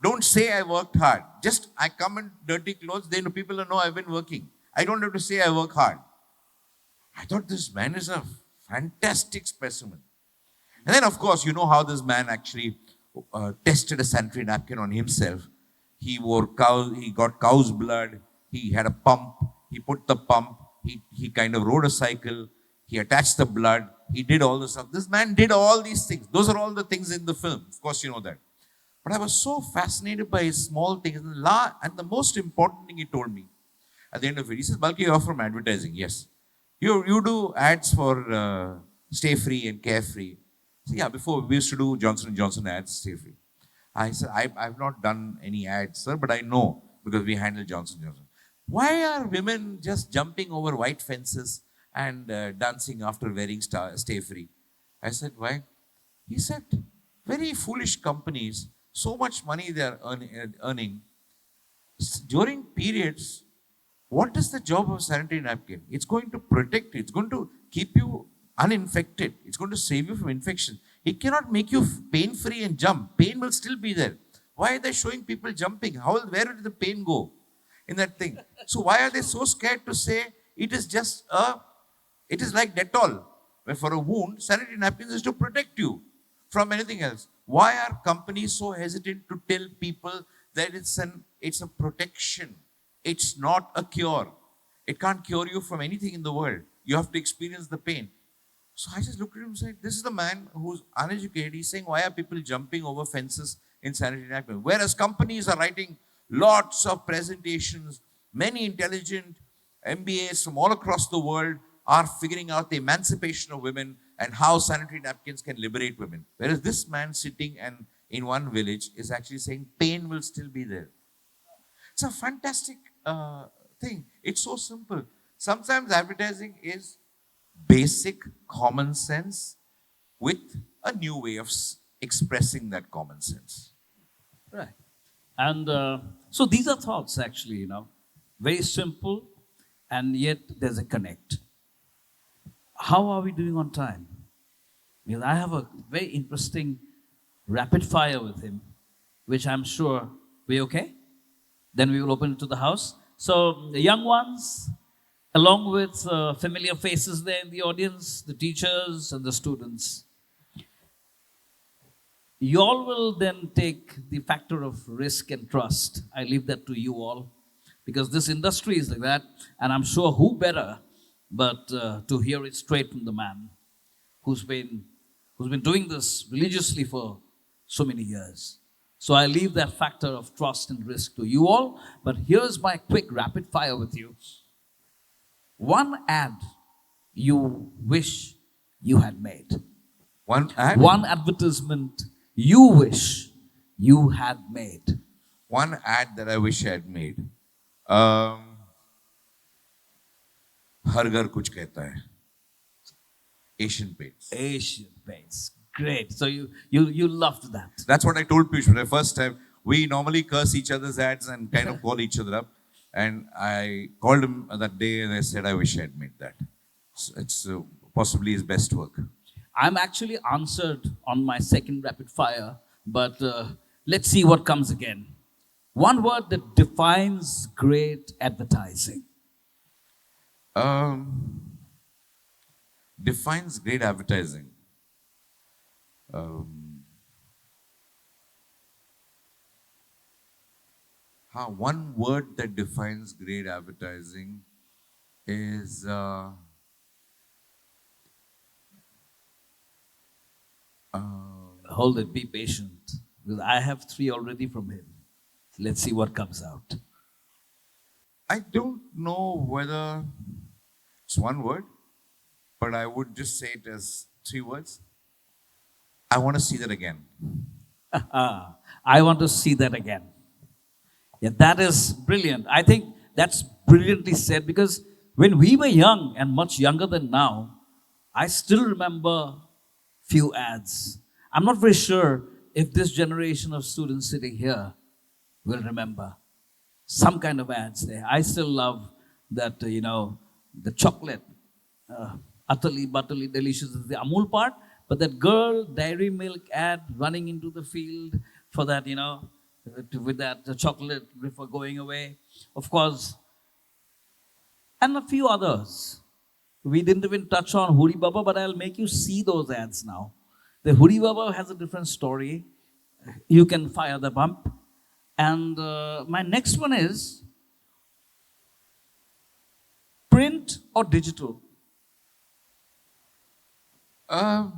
Don't say I worked hard. Just I come in dirty clothes, then people will know I've been working. I don't have to say I work hard. I thought this man is a fantastic specimen. And then, of course, you know how this man actually tested a sanitary napkin on himself. He got cow's blood, he had a pump, he put the pump, he kind of rode a cycle, he attached the blood, he did all this stuff. This man did all these things. Those are all the things in the film. Of course, you know that. But I was so fascinated by his small things. And the most important thing he told me at the end of it, he says, Balki, you're from advertising. Yes. You do ads for Stay Free and Carefree. So yeah, before we used to do Johnson & Johnson ads, Stay Free. I said, I've not done any ads, sir, but I know because we handle Johnson & Johnson. Why are women just jumping over white fences and dancing after wearing Stay Free? I said, why? He said, very foolish companies, so much money they are earning. During periods, what is the job of sanitary napkin? It's going to protect you. It's going to keep you uninfected. It's going to save you from infection. It cannot make you pain-free and jump. Pain will still be there. Why are they showing people jumping? Where did the pain go in that thing? So why are they so scared to say it is like Dettol, where for a wound, sanitary napkins is to protect you from anything else. Why are companies so hesitant to tell people that it's a protection? It's not a cure. It can't cure you from anything in the world. You have to experience the pain. So I just looked at him and said, this is the man who's uneducated. He's saying, why are people jumping over fences in sanitary napkins? Whereas companies are writing lots of presentations, many intelligent MBAs from all across the world are figuring out the emancipation of women and how sanitary napkins can liberate women. Whereas this man sitting in one village is actually saying pain will still be there. It's a fantastic thing. It's so simple. Sometimes advertising is basic common sense with a new way of expressing that common sense. Right. And so these are thoughts actually, very simple, and yet there's a connect. How are we doing on time? Because I have a very interesting rapid fire with him, which I'm sure we okay? Then we will open it to the house. So the young ones, along with familiar faces there in the audience, the teachers and the students, you all will then take the factor of risk and trust. I leave that to you all, because this industry is like that, and I'm sure who better but to hear it straight from the man who's been doing this religiously for so many years. So I leave that factor of trust and risk to you all. But here's my quick rapid fire with you. One ad you wish you had made. One ad? One advertisement you wish you had made. One ad that I wish I had made. हर घर कुछ कहता है. Asian Paints. Asian Paints. Great. So you loved that. That's what I told Piyush for the first time. We normally curse each other's ads and kind of call each other up. And I called him that day and I said, I wish I had made that. So it's possibly his best work. I'm actually answered on my second rapid fire, but let's see what comes again. One word that defines great advertising. Defines great advertising. One word that defines great advertising is Hold it, be patient. Because I have 3 already from him. Let's see what comes out. I don't know whether it's one word, but I would just say it as 3 words. I want to see that again. I want to see that again. Yeah, that is brilliant. I think that's brilliantly said, because when we were young and much younger than now, I still remember few ads. I'm not very sure if this generation of students sitting here will remember some kind of ads there. I still love that, the chocolate, utterly, butterly delicious is the Amul part, but that girl dairy milk ad running into the field for that, with that chocolate before going away, of course, and a few others. We didn't even touch on Huri Baba, but I'll make you see those ads now. The Huri Baba has a different story. you can fire the bump. And my next one is print or digital? I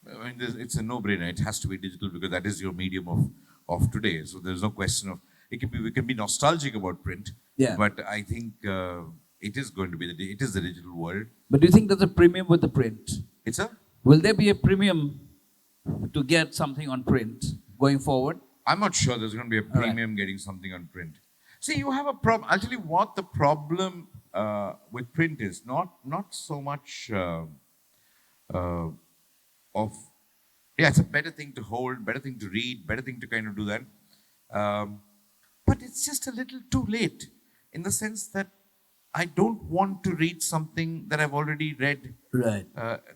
mean, it's a no-brainer. It has to be digital because that is your medium of today. So there's no question of it. We can be nostalgic about print, Yeah. but I think it is going to be it is the digital world. But do you think there's a premium with the print? It's a. Will there be a premium to get something on print going forward? I'm not sure there's going to be a right. premium getting something on print. See, you have a problem. I'll tell you what the problem with print is. Not so much of, yeah, it's a better thing to hold, better thing to read, better thing to kind of do that. But it's just a little too late in the sense that I don't want to read something that I've already read Right.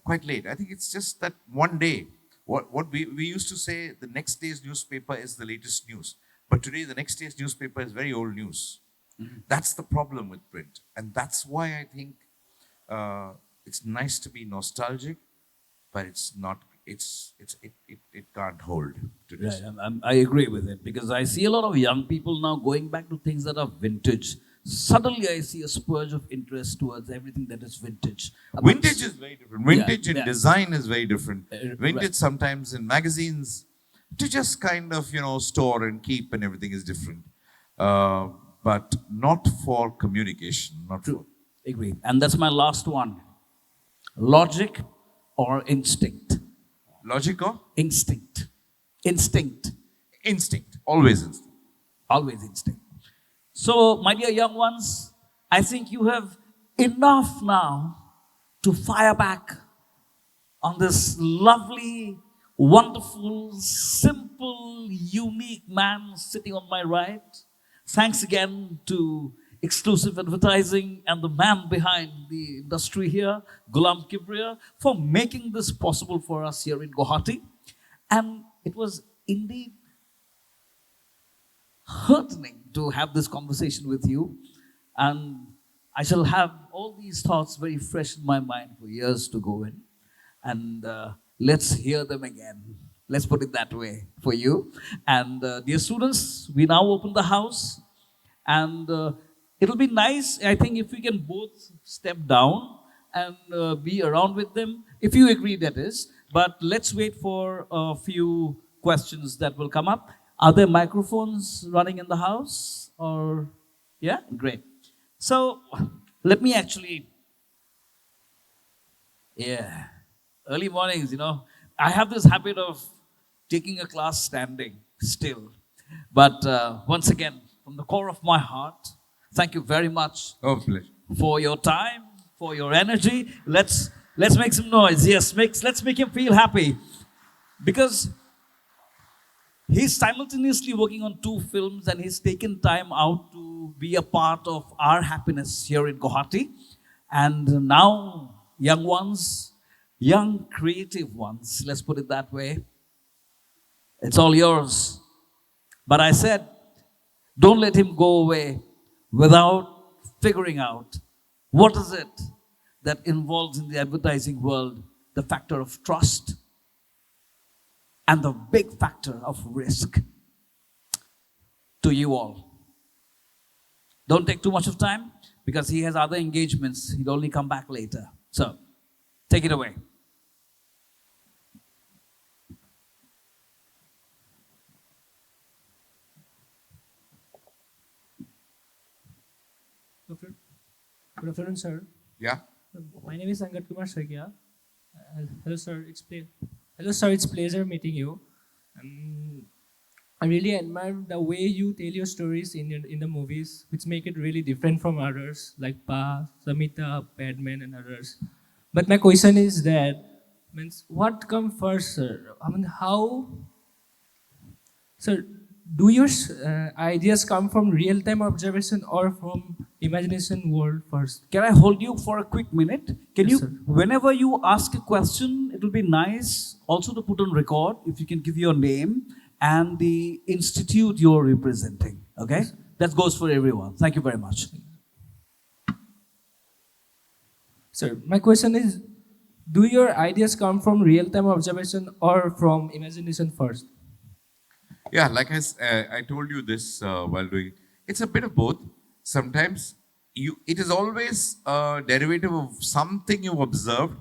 quite late. I think it's just that one day. What we used to say, the next day's newspaper is the latest news. But today, the next day's newspaper is very old news. Mm-hmm. That's the problem with print. And that's why I think it's nice to be nostalgic, but it's not, it can't hold today. Right. I agree with it because I see a lot of young people now going back to things that are vintage. Suddenly, I see a spurge of interest towards everything that is vintage. Vintage is very different. Vintage in yeah. design is very different. Vintage right. sometimes in magazines, to just kind of, store and keep and everything is different. But not for communication. Not True. Agree. And that's my last one. Logic or instinct? Logic or? Instinct. Instinct. Instinct. Always instinct. Always instinct. So, my dear young ones, I think you have enough now to fire back on this lovely, wonderful, simple, unique man sitting on my right. Thanks again to Exclusive Advertising and the man behind the industry here, Ghulam Kibriya, for making this possible for us here in Guwahati. And it was indeed heartening to have this conversation with you. And I shall have all these thoughts very fresh in my mind for years to go in. And let's hear them again. Let's put it that way for you. And dear students, we now open the house. And it'll be nice, I think, if we can both step down and be around with them. If you agree, that is. But let's wait for a few questions that will come up. Are there microphones running in the house? Or, yeah? Great. So, let me actually, early mornings, I have this habit of taking a class standing still. But once again, from the core of my heart, thank you very much for your time, for your energy. Let's make some noise. Yes, let's make him feel happy. Because he's simultaneously working on 2 films and he's taken time out to be a part of our happiness here in Guwahati. And now, young ones, young creative ones, let's put it that way, it's all yours. But I said, don't let him go away without figuring out what is it that involves in the advertising world the factor of trust and the big factor of risk to you all. Don't take too much of time because he has other engagements. He'll only come back later. So, take it away. Good afternoon, sir. Yeah. My name is Angat Kumar Sakia. Hello, sir. Hello, sir. It's pleasure meeting you. I really admire the way you tell your stories in the movies, which make it really different from others, like Pa, Samita, Padman, and others. But my question is that, what comes first, sir? How, sir? Do your ideas come from real-time observation or from imagination world first? Can I hold you for a quick minute? Can Yes, you, sir. whenever you ask a question, it will be nice also to put on record if you can give your name and the institute you're representing. Okay? Yes, that goes for everyone. Thank you very much. Sir, my question is, do your ideas come from real-time observation or from imagination first? Yeah, like I told you this while doing, it's a bit of both. Sometimes it is always a derivative of something you observed,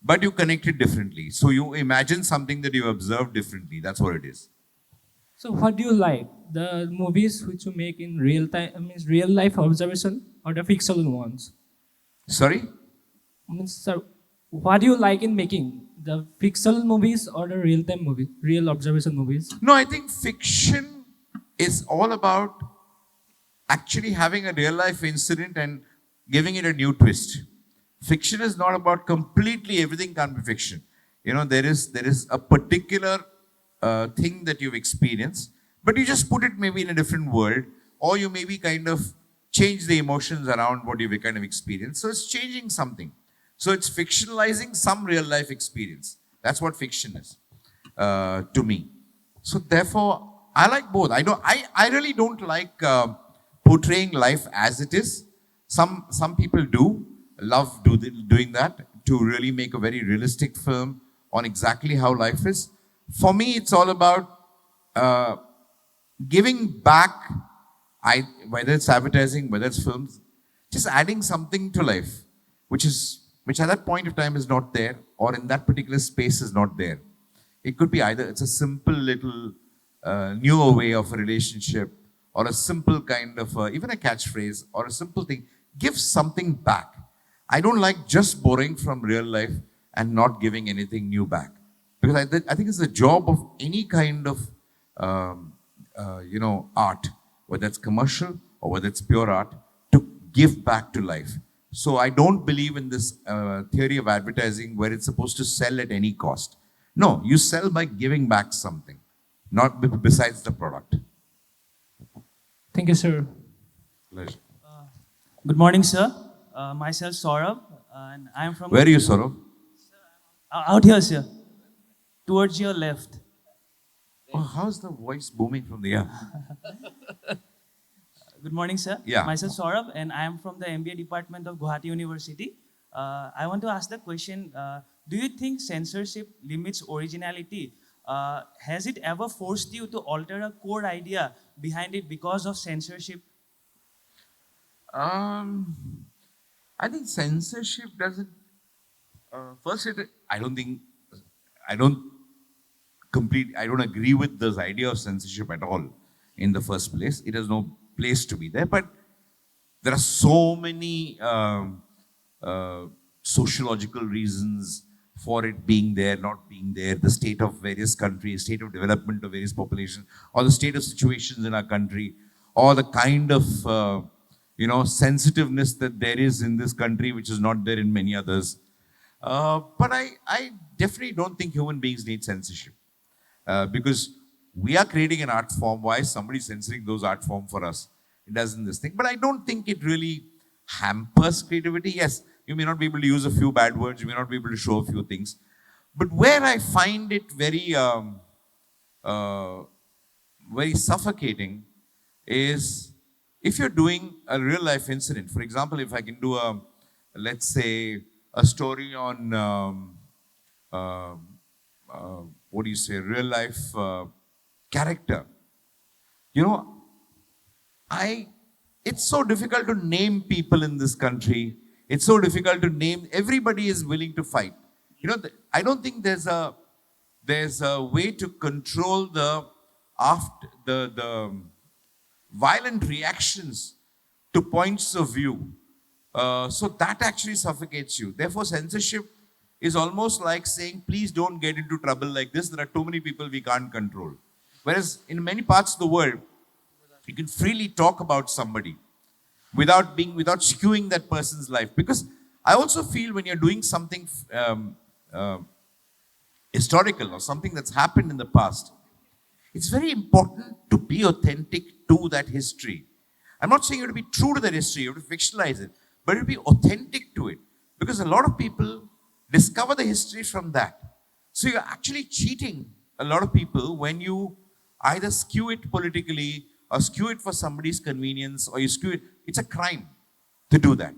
but you connect it differently. So you imagine something that you observed differently. That's what it is. So what do you like? The movies which you make in real time, means real life observation, or the fictional ones? Sorry? Means, sir, what do you like in making? The fictional movies or the real time movies, real observation movies? No, I think fiction is all about actually having a real life incident and giving it a new twist. Fiction is not about completely everything can't be fiction. You know, there is a particular thing that you've experienced, but you just put it maybe in a different world, or you maybe kind of change the emotions around what you've kind of experienced. So it's changing something. So it's fictionalizing some real life experience. That's what fiction is to me. So therefore, I like both. I really don't like portraying life as it is. Some people do love doing that to really make a very realistic film on exactly how life is. For me, it's all about uh, giving back. Whether it's advertising, whether it's films, just adding something to life, which at that point of time is not there, or in that particular space is not there. It could be either it's a simple little newer way of a relationship, or a simple kind of even a catchphrase, or a simple thing. Give something back. I don't like just borrowing from real life and not giving anything new back, because I think it's the job of any kind of art, whether it's commercial or whether it's pure art, to give back to life. So I don't believe in this theory of advertising where it's supposed to sell at any cost. No, you sell by giving back something, not besides the product. Thank you, sir. Pleasure. Good morning, sir. Myself Saurabh, and I am from Where are you, Saurav? out here, sir. Towards your left. Oh, how's the voice booming from the air? Good morning, sir. Yeah. Myself Saurabh, and I am from the MBA department of Guwahati University. I want to ask the question: do you think censorship limits originality? Has it ever forced you to alter a core idea behind it because of censorship? Um, I think censorship doesn't. I don't think. I don't I don't agree with this idea of censorship at all. In the first place, it has no place to be there. But there are so many sociological reasons for it being there, not being there. The state of various countries, state of development of various populations, or the state of situations in our country, or the kind of sensitiveness that there is in this country, which is not there in many others. But I definitely don't think human beings need censorship. Because we are creating an art form. Why is somebody censoring those art form for us? It doesn't this thing. But I don't think it really hampers creativity. Yes, you may not be able to use a few bad words. You may not be able to show a few things. But where I find it very, very suffocating is if you're doing a real life incident. For example, if I can do let's say, a story on what do you say, real life character. It's so difficult to name people in this country. It's so difficult to name. Everybody is willing to fight. I don't think there's a way to control the violent reactions to points of view. So that actually suffocates you. Therefore, censorship is almost like saying, please don't get into trouble like this. There are too many people we can't control. Whereas in many parts of the world, you can freely talk about somebody without skewing that person's life. Because I also feel when you're doing something historical or something that's happened in the past, it's very important to be authentic to that history. I'm not saying you have to be true to that history, you have to fictionalize it, but you have to be authentic to it. Because a lot of people discover the history from that. So you're actually cheating a lot of people when you either skew it politically or skew it for somebody's convenience, or you skew it. It's a crime to do that.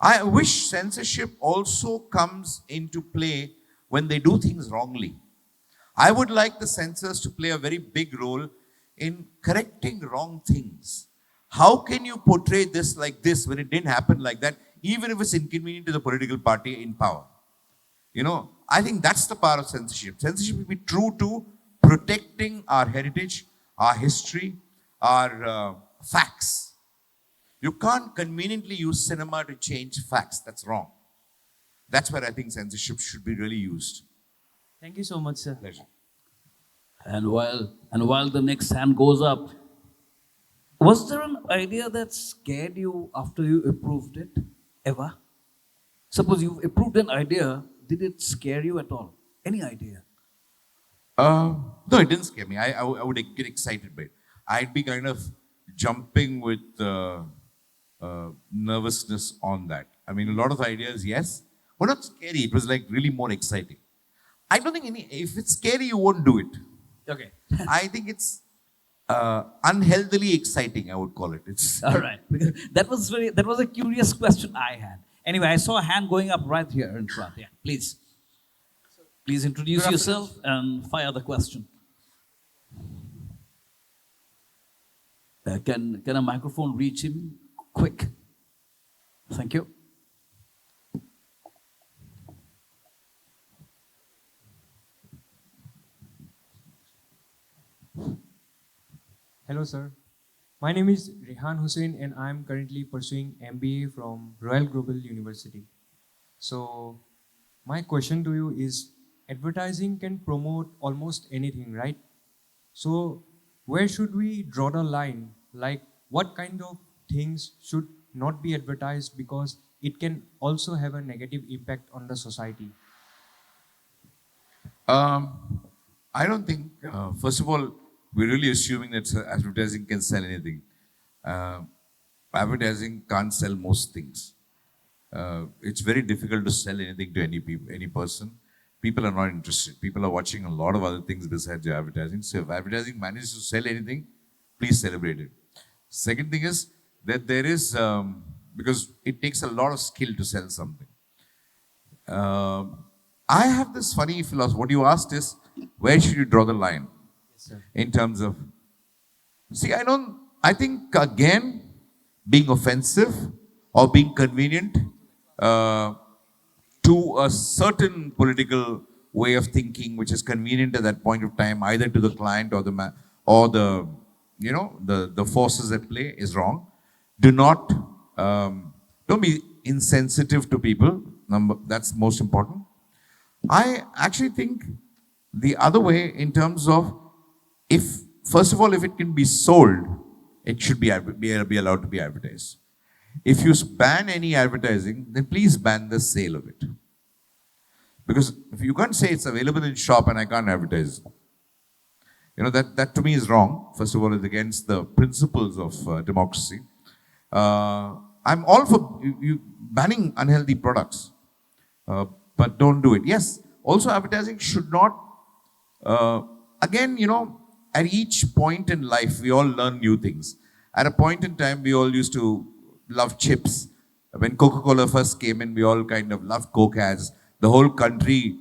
I wish censorship also comes into play when they do things wrongly. I would like the censors to play a very big role in correcting wrong things. How can you portray this like this when it didn't happen like that, even if it's inconvenient to the political party in power? You know, I think that's the power of censorship. Censorship will be true to protecting our heritage, our history, our facts. You can't conveniently use cinema to change facts. That's wrong. That's where I think censorship should be really used. Thank you so much, sir. Pleasure. And while the next hand goes up, was there an idea that scared you after you approved it? Ever? Suppose you've approved an idea, did it scare you at all? Any idea? No, it didn't scare me. I would get excited by it. I'd be kind of jumping with nervousness on that. I mean, a lot of ideas, yes, were not scary. It was like really more exciting. I don't think if it's scary, you won't do it. Okay. I think it's unhealthily exciting, I would call it. It's All right. Because that was a curious question I had. Anyway, I saw a hand going up right here in front. Yeah, please. Please introduce yourself and fire the question. Can a microphone reach him quick? Thank you. Hello, sir. My name is Rehan Hussain, and I'm currently pursuing MBA from Royal Global University. So, my question to you is advertising can promote almost anything, right? So, where should we draw the line? Like, what kind of things should not be advertised because it can also have a negative impact on the society? I don't think, first of all, we're really assuming that advertising can sell anything. Advertising can't sell most things. It's very difficult to sell anything to any person. People are not interested. People are watching a lot of other things besides your advertising. So if advertising manages to sell anything, please celebrate it. Second thing is that there is, because it takes a lot of skill to sell something. I have this funny philosophy. What you asked is, where should you draw the line? In terms of, see, I think again, being offensive or being convenient to a certain political way of thinking, which is convenient at that point of time, either to the client or the forces at play, is wrong. Don't be insensitive to people. That's most important. I actually think the other way, in terms of, first of all, if it can be sold, it should be allowed to be advertised. If you ban any advertising, then please ban the sale of it. Because if you can't say it's available in shop and I can't advertise, that to me is wrong. First of all, it's against the principles of democracy. I'm all for you banning unhealthy products, but don't do it. Yes, also advertising should not, again, at each point in life, we all learn new things. At a point in time, we all used to love chips. When Coca-Cola first came in, we all kind of loved Coke ads. The whole country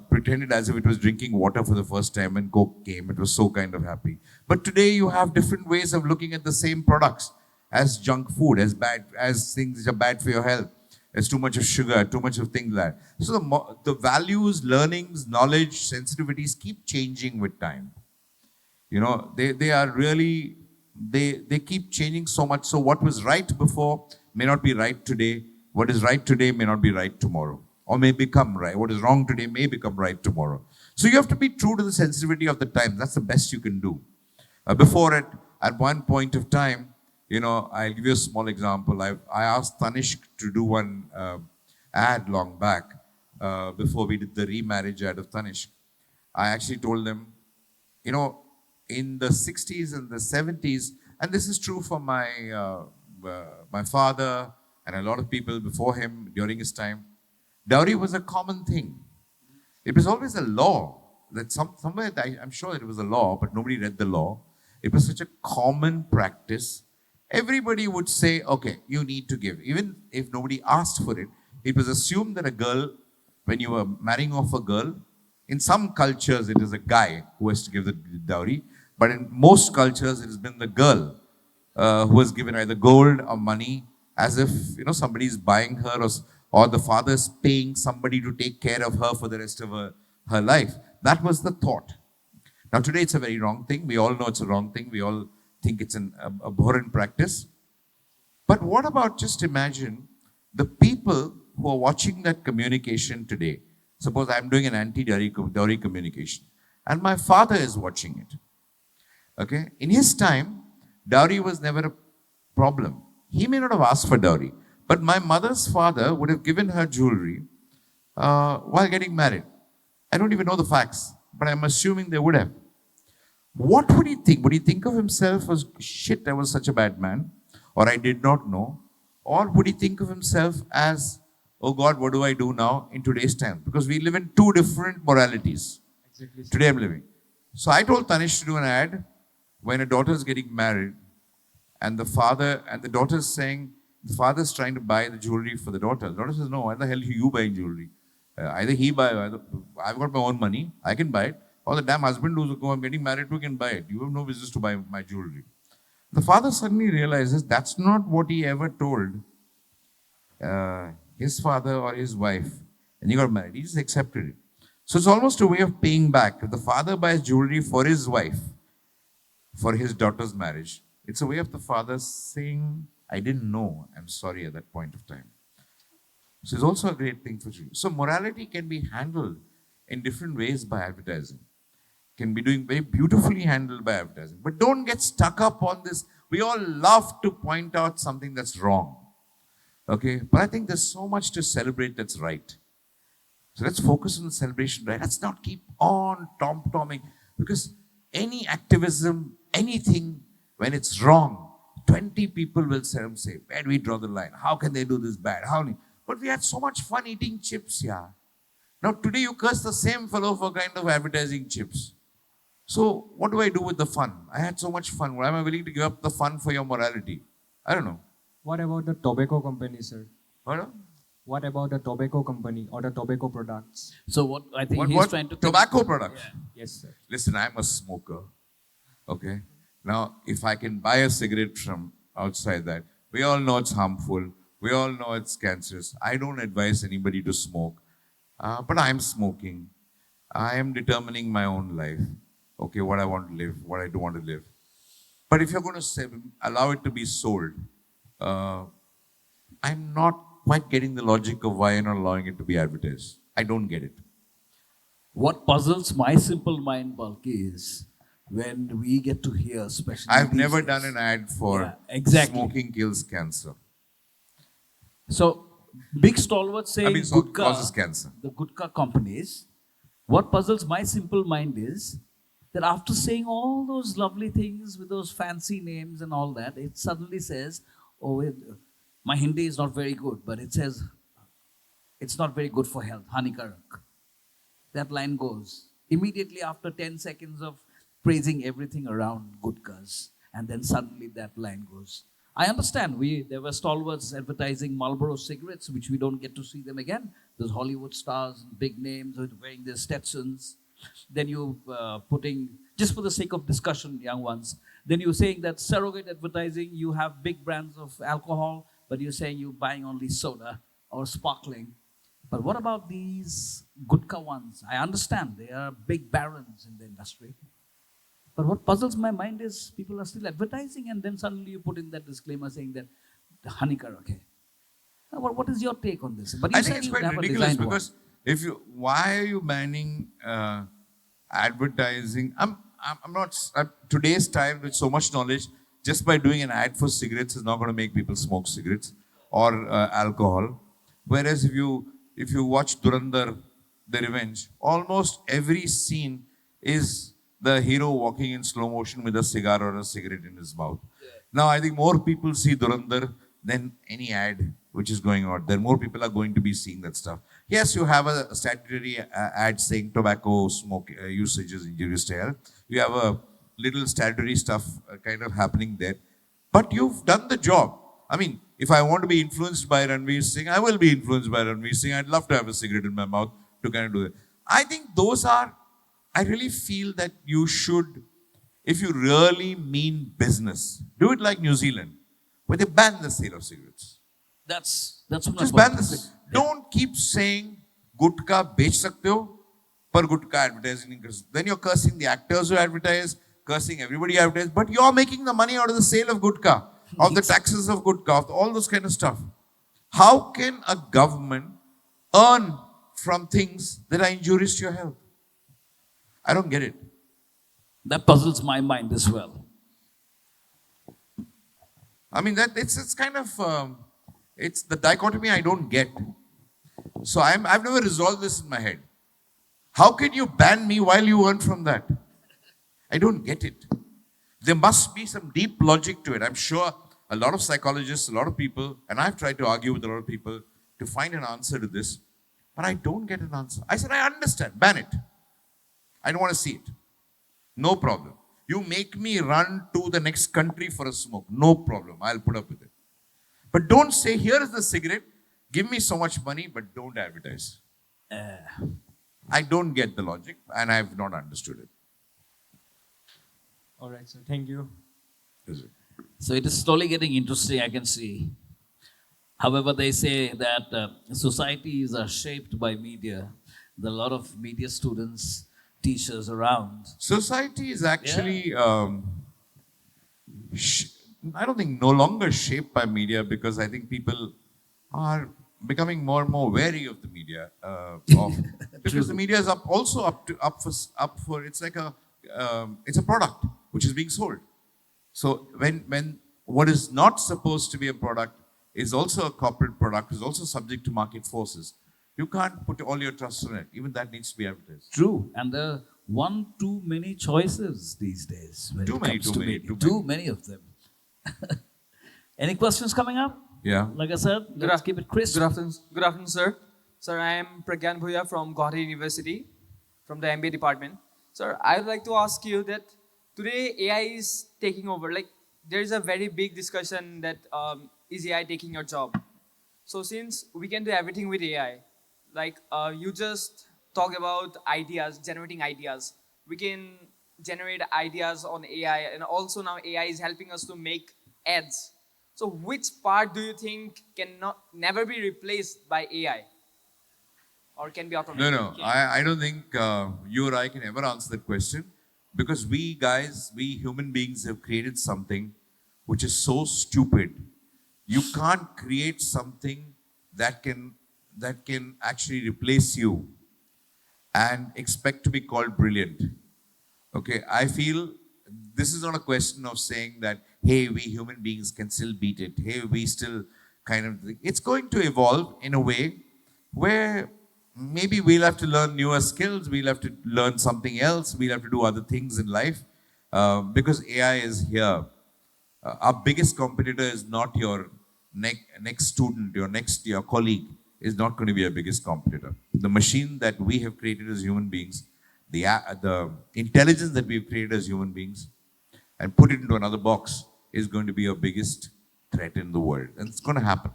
pretended as if it was drinking water for the first time when Coke came. It was so kind of happy. But today, you have different ways of looking at the same products as junk food, as things that are bad for your health. There's too much of sugar, too much of things like that. So the values, learnings, knowledge, sensitivities keep changing with time. They are really, they keep changing so much. So what was right before may not be right today. What is right today may not be right tomorrow, or may become right. What is wrong today may become right tomorrow. So you have to be true to the sensitivity of the time. That's the best you can do. Before at one point of time, I'll give you a small example. I asked Tanishq to do one ad long back before we did the remarriage ad of Tanishq. I actually told them, in the 60s and the 70s, and this is true for my father and a lot of people before him during his time, dowry was a common thing. It was always a law. That somewhere, I'm sure it was a law, but nobody read the law. It was such a common practice everybody would say, okay, you need to give. Even if nobody asked for it, it was assumed that a girl, when you were marrying off a girl, in some cultures it is a guy who has to give the dowry, but in most cultures it has been the girl who has given either gold or money, as if somebody is buying her, or the father is paying somebody to take care of her for the rest of her life. That was the thought. Now today it's a very wrong thing. We all know it's a wrong thing. We all think it's an abhorrent practice. But what about, just imagine the people who are watching that communication today. Suppose I'm doing an anti-dowry communication and my father is watching it. Okay? In his time, dowry was never a problem. He may not have asked for dowry, but my mother's father would have given her jewelry while getting married. I don't even know the facts, but I'm assuming they would have. What would he think? Would he think of himself as, shit, I was such a bad man, or I did not know? Or would he think of himself as, oh God, what do I do now in today's time? Because we live in two different moralities. Exactly. Sir. Today I'm living. So I told Tanish to do an ad when a daughter is getting married and the father and the daughter is saying, the father is trying to buy the jewelry for the daughter. The daughter says, no, why the hell are you buying jewelry? Either he buy, I've got my own money, I can buy it, or the damn husband who's I'm getting married to can buy it. You have no business to buy my jewelry. The father suddenly realizes that's not what he ever told his father or his wife. And he got married. He just accepted it. So it's almost a way of paying back. If the father buys jewelry for his wife, for his daughter's marriage, it's a way of the father saying, I didn't know, I'm sorry at that point of time. So it's also a great thing for you. So morality can be handled in different ways by advertising. Can be doing very beautifully handled by advertising. But don't get stuck up on this. We all love to point out something that's wrong. Okay? But I think there's so much to celebrate that's right. So let's focus on the celebration, right? Let's not keep on tom-tomming. Because any activism, anything, when it's wrong, 20 people will say, where do we draw the line? How can they do this bad? But we had so much fun eating chips, yeah. Now today you curse the same fellow for kind of advertising chips. So what do I do with the fun? I had so much fun. Why am I willing to give up the fun for your morality? I don't know. What about the tobacco company, sir? What? What about the tobacco company or the tobacco products? So what I think he's trying to Tobacco products. Yeah. Yes, sir. Listen, I'm a smoker. Okay. Now, if I can buy a cigarette from outside that, we all know it's harmful. We all know it's cancerous. I don't advise anybody to smoke. But I'm smoking. I am determining my own life. Okay, what I want to live, what I don't want to live. But if you're going to allow it to be sold, I'm not quite getting the logic of why you're not allowing it to be advertised. I don't get it. What puzzles my simple mind, Balki, is when we get to hear, especially I've these never days. done an ad for exactly. smoking kills cancer. So, big stalwarts saying Smoking causes cancer. the gutka companies, what puzzles my simple mind is that after saying all those lovely things with those fancy names and all that, it suddenly says, oh, my Hindi is not very good, but it says, it's not very good for health, hanikarak. That line goes immediately after 10 seconds of praising everything around gutkas. And then suddenly that line goes. I understand there were stalwarts advertising Marlboro cigarettes, which we don't get to see them again. Those Hollywood stars, big names, wearing their Stetsons. Then you putting, just for the sake of discussion, young ones, then you're saying that surrogate advertising, you have big brands of alcohol, but you're saying you're buying only soda or sparkling. But what about these gutka ones? I understand they are big barons in the industry. But what puzzles my mind is people are still advertising and then suddenly you put in that disclaimer saying that the hanikar, okay. Now, what is your take on this? But you I think said it's you quite have a ridiculous designed because why are you banning advertising? I'm not, today's time with so much knowledge, just by doing an ad for cigarettes is not going to make people smoke cigarettes or alcohol. Whereas if you watch Durandar, The Revenge, almost every scene is the hero walking in slow motion with a cigar or a cigarette in his mouth. Yeah. Now, I think more people see Durandar than any ad which is going on. There more people are going to be seeing that stuff. Yes, you have a statutory ad saying tobacco smoke usage is injurious to health. You have a little statutory stuff kind of happening there. But you've done the job. I mean, if I want to be influenced by Ranveer Singh, I will be influenced by Ranveer Singh. I'd love to have a cigarette in my mouth to kind of do that. I think those are, I really feel that you should, if you really mean business, do it like New Zealand, where they ban the sale of cigarettes. That's what my Just point ban the is. sale. Don't keep saying gutka bech sakte ho, par gutka advertising nahi kar sakte. Then you're cursing the actors who advertise, cursing everybody who advertise, but you're making the money out of the sale of gutka, of the taxes of gutka, of all those kind of stuff. How can a government earn from things that are injurious to your health? I don't get it. That puzzles my mind as well. I mean, that it's kind of it's the dichotomy I don't get. So I've never resolved this in my head. How can you ban me while you earn from that? I don't get it. There must be some deep logic to it. I'm sure a lot of psychologists, a lot of people, and I've tried to argue with a lot of people to find an answer to this, but I don't get an answer. I said, I understand, ban it. I don't want to see it. No problem. You make me run to the next country for a smoke. No problem. I'll put up with it. But don't say, here is the cigarette, give me so much money, but don't advertise. I don't get the logic and I have not understood it. All right, sir. Thank you. Is it? So it is slowly getting interesting, I can see. However, they say that societies are shaped by media. There are a lot of media students, teachers around. Society is actually, I don't think no longer shaped by media because I think people are becoming more and more wary of the media. Because the media is up for it's like it's a product which is being sold. So when what is not supposed to be a product is also a corporate product, is also subject to market forces, you can't put all your trust on it. Even that needs to be advertised. True. And there are too many choices these days. When Too it many, comes too to many, media. too Too many of them. Any questions coming up? Yeah. Like I said, let's keep it crisp. Good afternoon, sir. Sir, I am Pragyan Bhuya from Guwahati University, from the MBA department. Sir, I would like to ask you that today AI is taking over. Like, there is a very big discussion that is AI taking your job? So since we can do everything with AI, like you just talk about ideas, generating ideas. We can generate ideas on AI, and also now AI is helping us to make ads. So which part do you think never be replaced by AI? Or can be automated? No. I don't think you or I can ever answer that question because we human beings have created something which is so stupid. You can't create something that can actually replace you and expect to be called brilliant. Okay, I feel this is not a question of saying that, hey, we human beings can still beat it. Hey, we still it's going to evolve in a way where maybe we'll have to learn newer skills, we'll have to learn something else, we'll have to do other things in life because AI is here. Our biggest competitor is not your next student, your colleague is not going to be our biggest competitor. The machine that we have created as human beings, the intelligence that we've created as human beings and put it into another box is going to be our biggest threat in the world. And it's going to happen.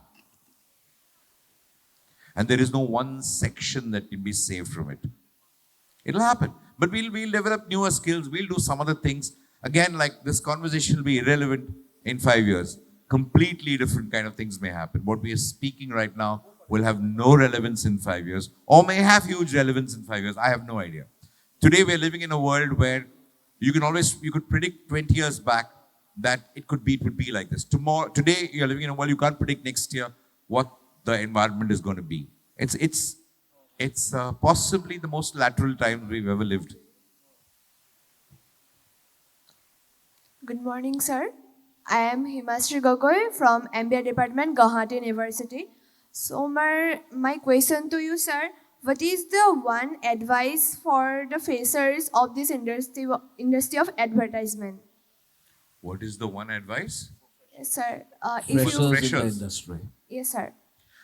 And there is no one section that can be saved from it. It'll happen. But we'll develop newer skills. We'll do some other things. Again, like this conversation will be irrelevant in 5 years. Completely different kind of things may happen. What we are speaking right now will have no relevance in 5 years or may have huge relevance in 5 years. I have no idea. Today we're living in a world where you could predict 20 years back that it would be like this. Today you're living in a world you can't predict next year what the environment is going to be. It's possibly the most lateral times we've ever lived. Good morning, sir. I am Himashri Gogoi from MBA department, Guwahati University. So my question to you, sir, what is the one advice for the facers of this industry of advertisement? What is the one advice? Yes, sir. Freshers in the Freshers. industry. Yes, sir.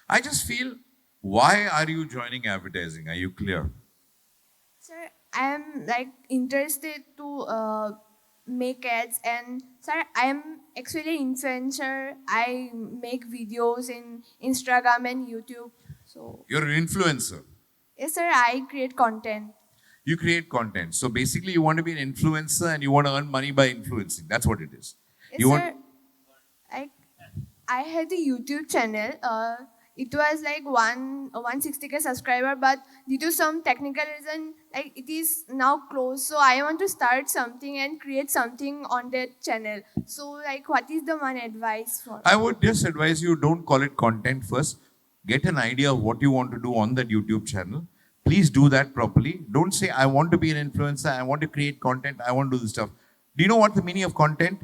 I just feel, why are you joining advertising? Are you clear? Sir, I am like interested to make ads, and sir, I am actually influencer. I make videos in Instagram and YouTube. So You're an influencer. yes, sir. I create content. You create content. So basically, you want to be an influencer and you want to earn money by influencing. That's what it is. Yes, You sir. want. I I had a YouTube channel. It was like 160K subscriber, but due to some technical reason, like it is now closed. So I want to start something and create something on that channel. So like, what is the one advice for? I would just advise you don't call it content first. Get an idea of what you want to do on that YouTube channel. Please do that properly. Don't say, I want to be an influencer, I want to create content, I want to do this stuff. Do you know what the meaning of content?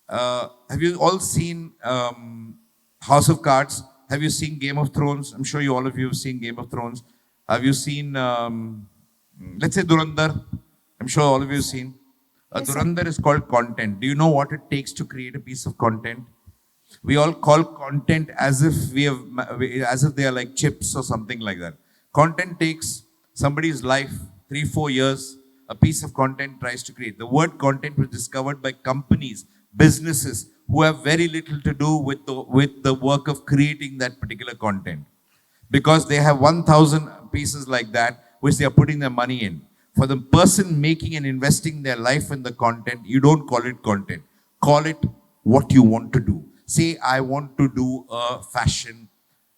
Have you all seen House of Cards? Have you seen Game of Thrones? I'm sure all of you have seen Game of Thrones. Have you seen, let's say, Durandar? I'm sure all of you have seen. Yes, sir. Durandar is called content. Do you know what it takes to create a piece of content? We all call content as if as if they are like chips or something like that. Content takes somebody's life, 3-4 years. A piece of content tries to create. The word content was discovered by companies, businesses who have very little to do with the work of creating that particular content, because they have 1,000 pieces like that which they are putting their money in. For the person making and investing their life in the content, you don't call it content. Call it what you want to do. Say, I want to do a fashion,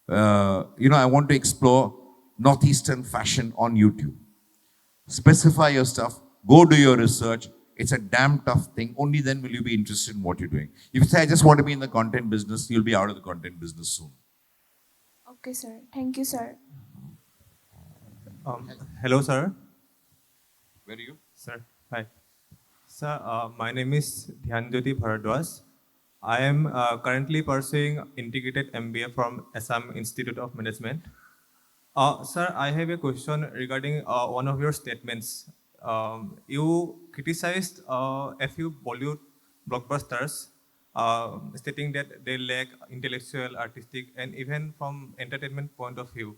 I want to explore Northeastern fashion on YouTube. Specify your stuff, go do your research. It's a damn tough thing. Only then will you be interested in what you're doing. If you say, I just want to be in the content business, you'll be out of the content business soon. Okay, sir. Thank you, sir. Hello, sir. Where are you? Sir, hi. Sir, my name is Dhyanjyoti Bharadwaj. I am currently pursuing integrated MBA from Assam Institute of Management. Sir, I have a question regarding one of your statements. You criticized a few Bollywood blockbusters, stating that they lack intellectual, artistic, and even from entertainment point of view.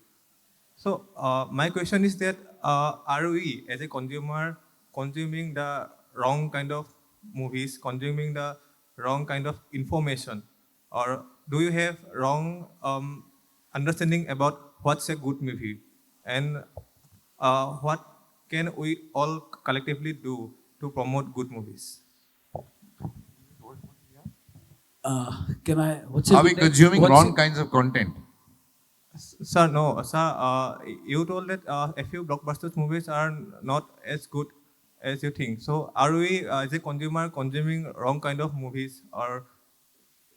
So my question is that are we as a consumer consuming the wrong kind of movies, consuming the wrong kind of information, or do you have wrong understanding about what's a good movie, and what can we all collectively do to promote good movies? Can I? Are we consuming wrong kinds of content? Sir, no, sir. You told that a few blockbusters movies are not as good as you think. So, are we as a consumer consuming wrong kind of movies, or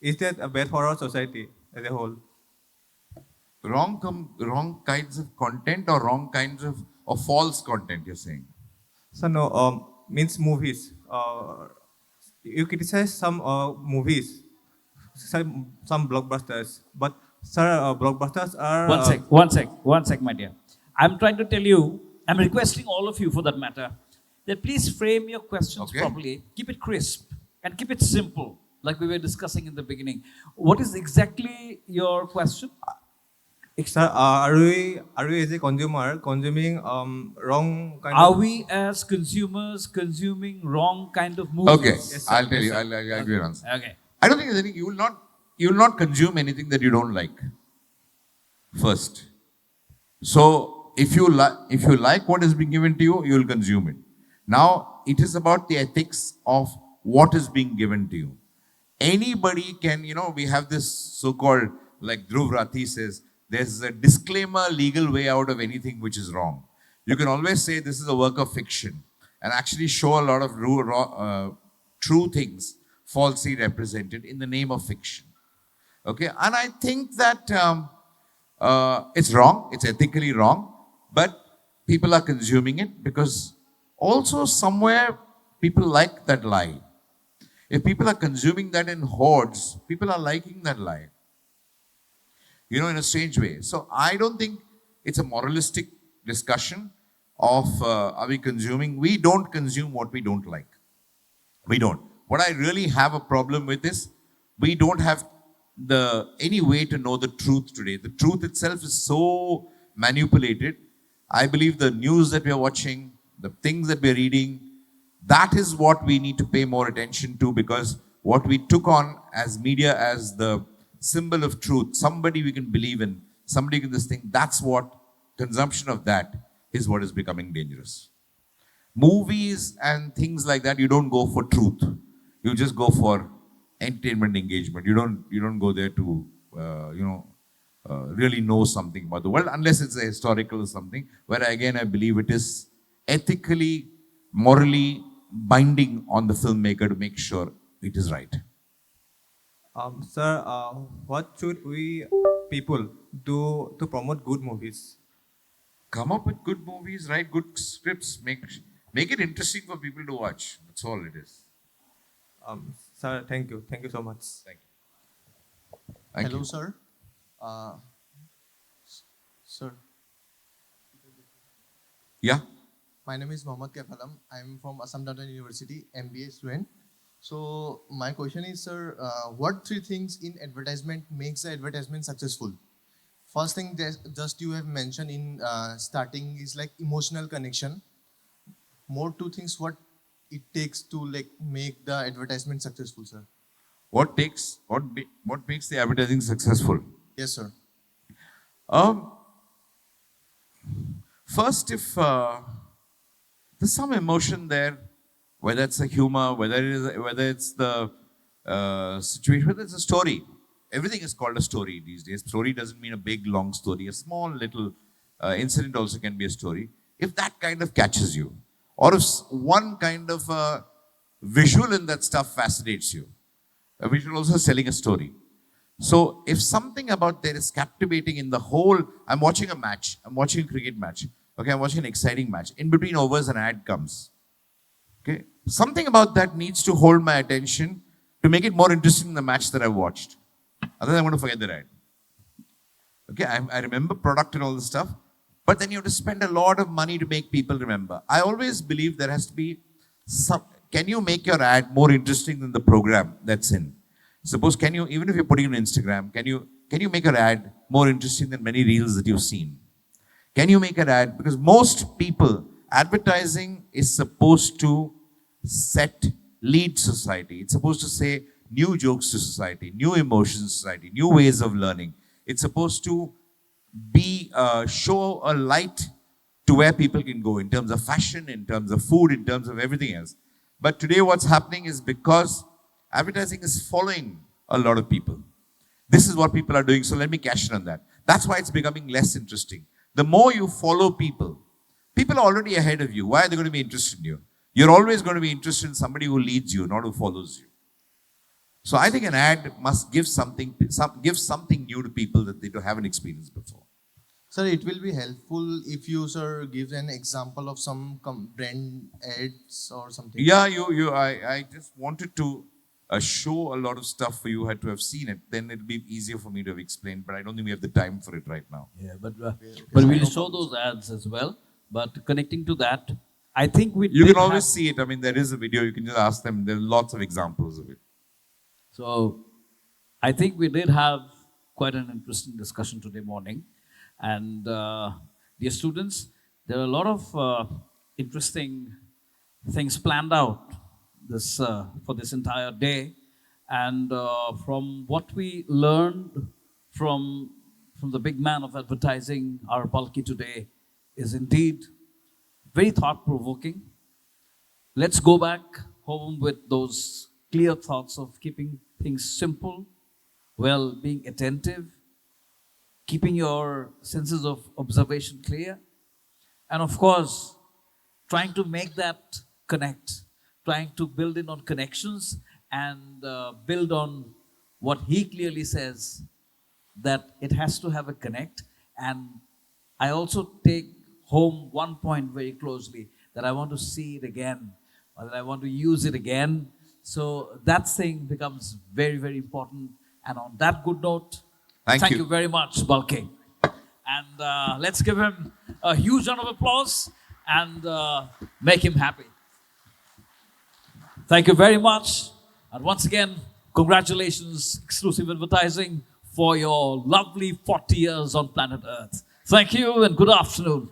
is that bad for our society as a whole? Wrong kinds of content, or wrong kinds of false content, you're saying? So, no, means movies. You criticize some movies, some blockbusters, but sir, blockbusters are. One sec, my dear. I'm trying to tell you, I'm requesting all of you for that matter, that please frame your questions properly, keep it crisp, and keep it simple, like we were discussing in the beginning. What is exactly your question? Sir, are we as a consumer consuming wrong kind Are of? we as consumers consuming wrong kind of movies? Okay, Yes, sir. I'll tell you. Yes, sir. I'll give you an answer. Okay. I don't think there's any. You will not consume anything that you don't like. First, so if you like what is being given to you, you will consume it. Now it is about the ethics of what is being given to you. Anybody can, we have this so-called, like Dhruv Rathi says, there's a disclaimer, legal way out of anything which is wrong. You can always say this is a work of fiction and actually show a lot of true things falsely represented in the name of fiction. Okay, and I think that it's wrong, it's ethically wrong, but people are consuming it because also somewhere people like that lie. If people are consuming that in hordes, people are liking that lie. In a strange way. So I don't think it's a moralistic discussion of are we consuming. We don't consume what we don't like. We don't. What I really have a problem with is we don't have any way to know the truth today. The truth itself is so manipulated. I believe the news that we are watching, the things that we are reading, that is what we need to pay more attention to, because what we took on as media as the symbol of truth, somebody we can believe in, somebody can this thing, that's what consumption of that is what is becoming dangerous. Movies and things like that, you don't go for truth. You just go for entertainment engagement. You don't go there to really know something about the world unless it's a historical or something. Where again I believe it is ethically, morally binding on the filmmaker to make sure it is right. Sir, what should we people do to promote good movies? Come up with good movies, write good scripts, make it interesting for people to watch. That's all it is. Sir, thank you. Thank you so much. Thank you. Thank Hello, you. sir. Sir, Yeah. my name is Mohammad Kefalam. I'm from Assam Danta University, MBA student. So my question is, sir, what three things in advertisement makes the advertisement successful? First thing that just you have mentioned in starting is like emotional connection. More two things what it takes to like make the advertisement successful, sir. What makes the advertising successful? Yes, sir. First, if there's some emotion there, whether it's a humor, whether it's the situation, whether it's a story. Everything is called a story these days. Story doesn't mean a big, long story. A small, little incident also can be a story. If that kind of catches you, or if one kind of visual in that stuff fascinates you, a visual also selling a story. So if something about there is captivating in the whole, I'm watching a match, I'm watching a cricket match, okay, I'm watching an exciting match. In between overs, an ad comes. Okay, something about that needs to hold my attention to make it more interesting in the match that I've watched. Otherwise, I'm going to forget the ad. Okay, I remember product and all this stuff, but then you have to spend a lot of money to make people remember. I always believe there has to be some, can you make your ad more interesting than the program that's in? Suppose, can you, even if you're putting it on Instagram, can you make your ad more interesting than many reels that you've seen? Can you make an ad? Because most people, advertising is supposed to lead society. It's supposed to say new jokes to society, new emotions to society, new ways of learning. It's supposed to be show a light to where people can go in terms of fashion, in terms of food, in terms of everything else. But today what's happening is because advertising is following a lot of people. This is what people are doing, so let me cash in on that. That's why it's becoming less interesting. The more you follow people, people are already ahead of you. Why are they going to be interested in you? You're always going to be interested in somebody who leads you, not who follows you. So I think an ad must give something new to people that they haven't experienced before. Sir, it will be helpful if you, sir, give an example of some brand ads or something. Yeah, I just wanted to show a lot of stuff for you had to have seen it. Then it'll be easier for me to have explained, but I don't think we have the time for it right now. Yeah, but we'll show those ads as well. But connecting to that, I think You can always see it. I mean, there is a video. You can just ask them. There are lots of examples of it. So I think we did have quite an interesting discussion today morning. And dear students, there are a lot of interesting things planned out for this entire day. And from what we learned from the big man of advertising, R Balki, today is indeed very thought-provoking. Let's go back home with those clear thoughts of keeping things simple, well, being attentive, keeping your senses of observation clear, and of course, trying to make that connect, trying to build in on connections and build on what he clearly says, that it has to have a connect. And I also take home one point very closely, that I want to see it again, or that I want to use it again. So that thing becomes very, very important. And on that good note, thank you very much, Balki. And let's give him a huge round of applause and make him happy. Thank you very much. And once again, congratulations, Exclusive Advertising, for your lovely 40 years on planet Earth. Thank you and good afternoon.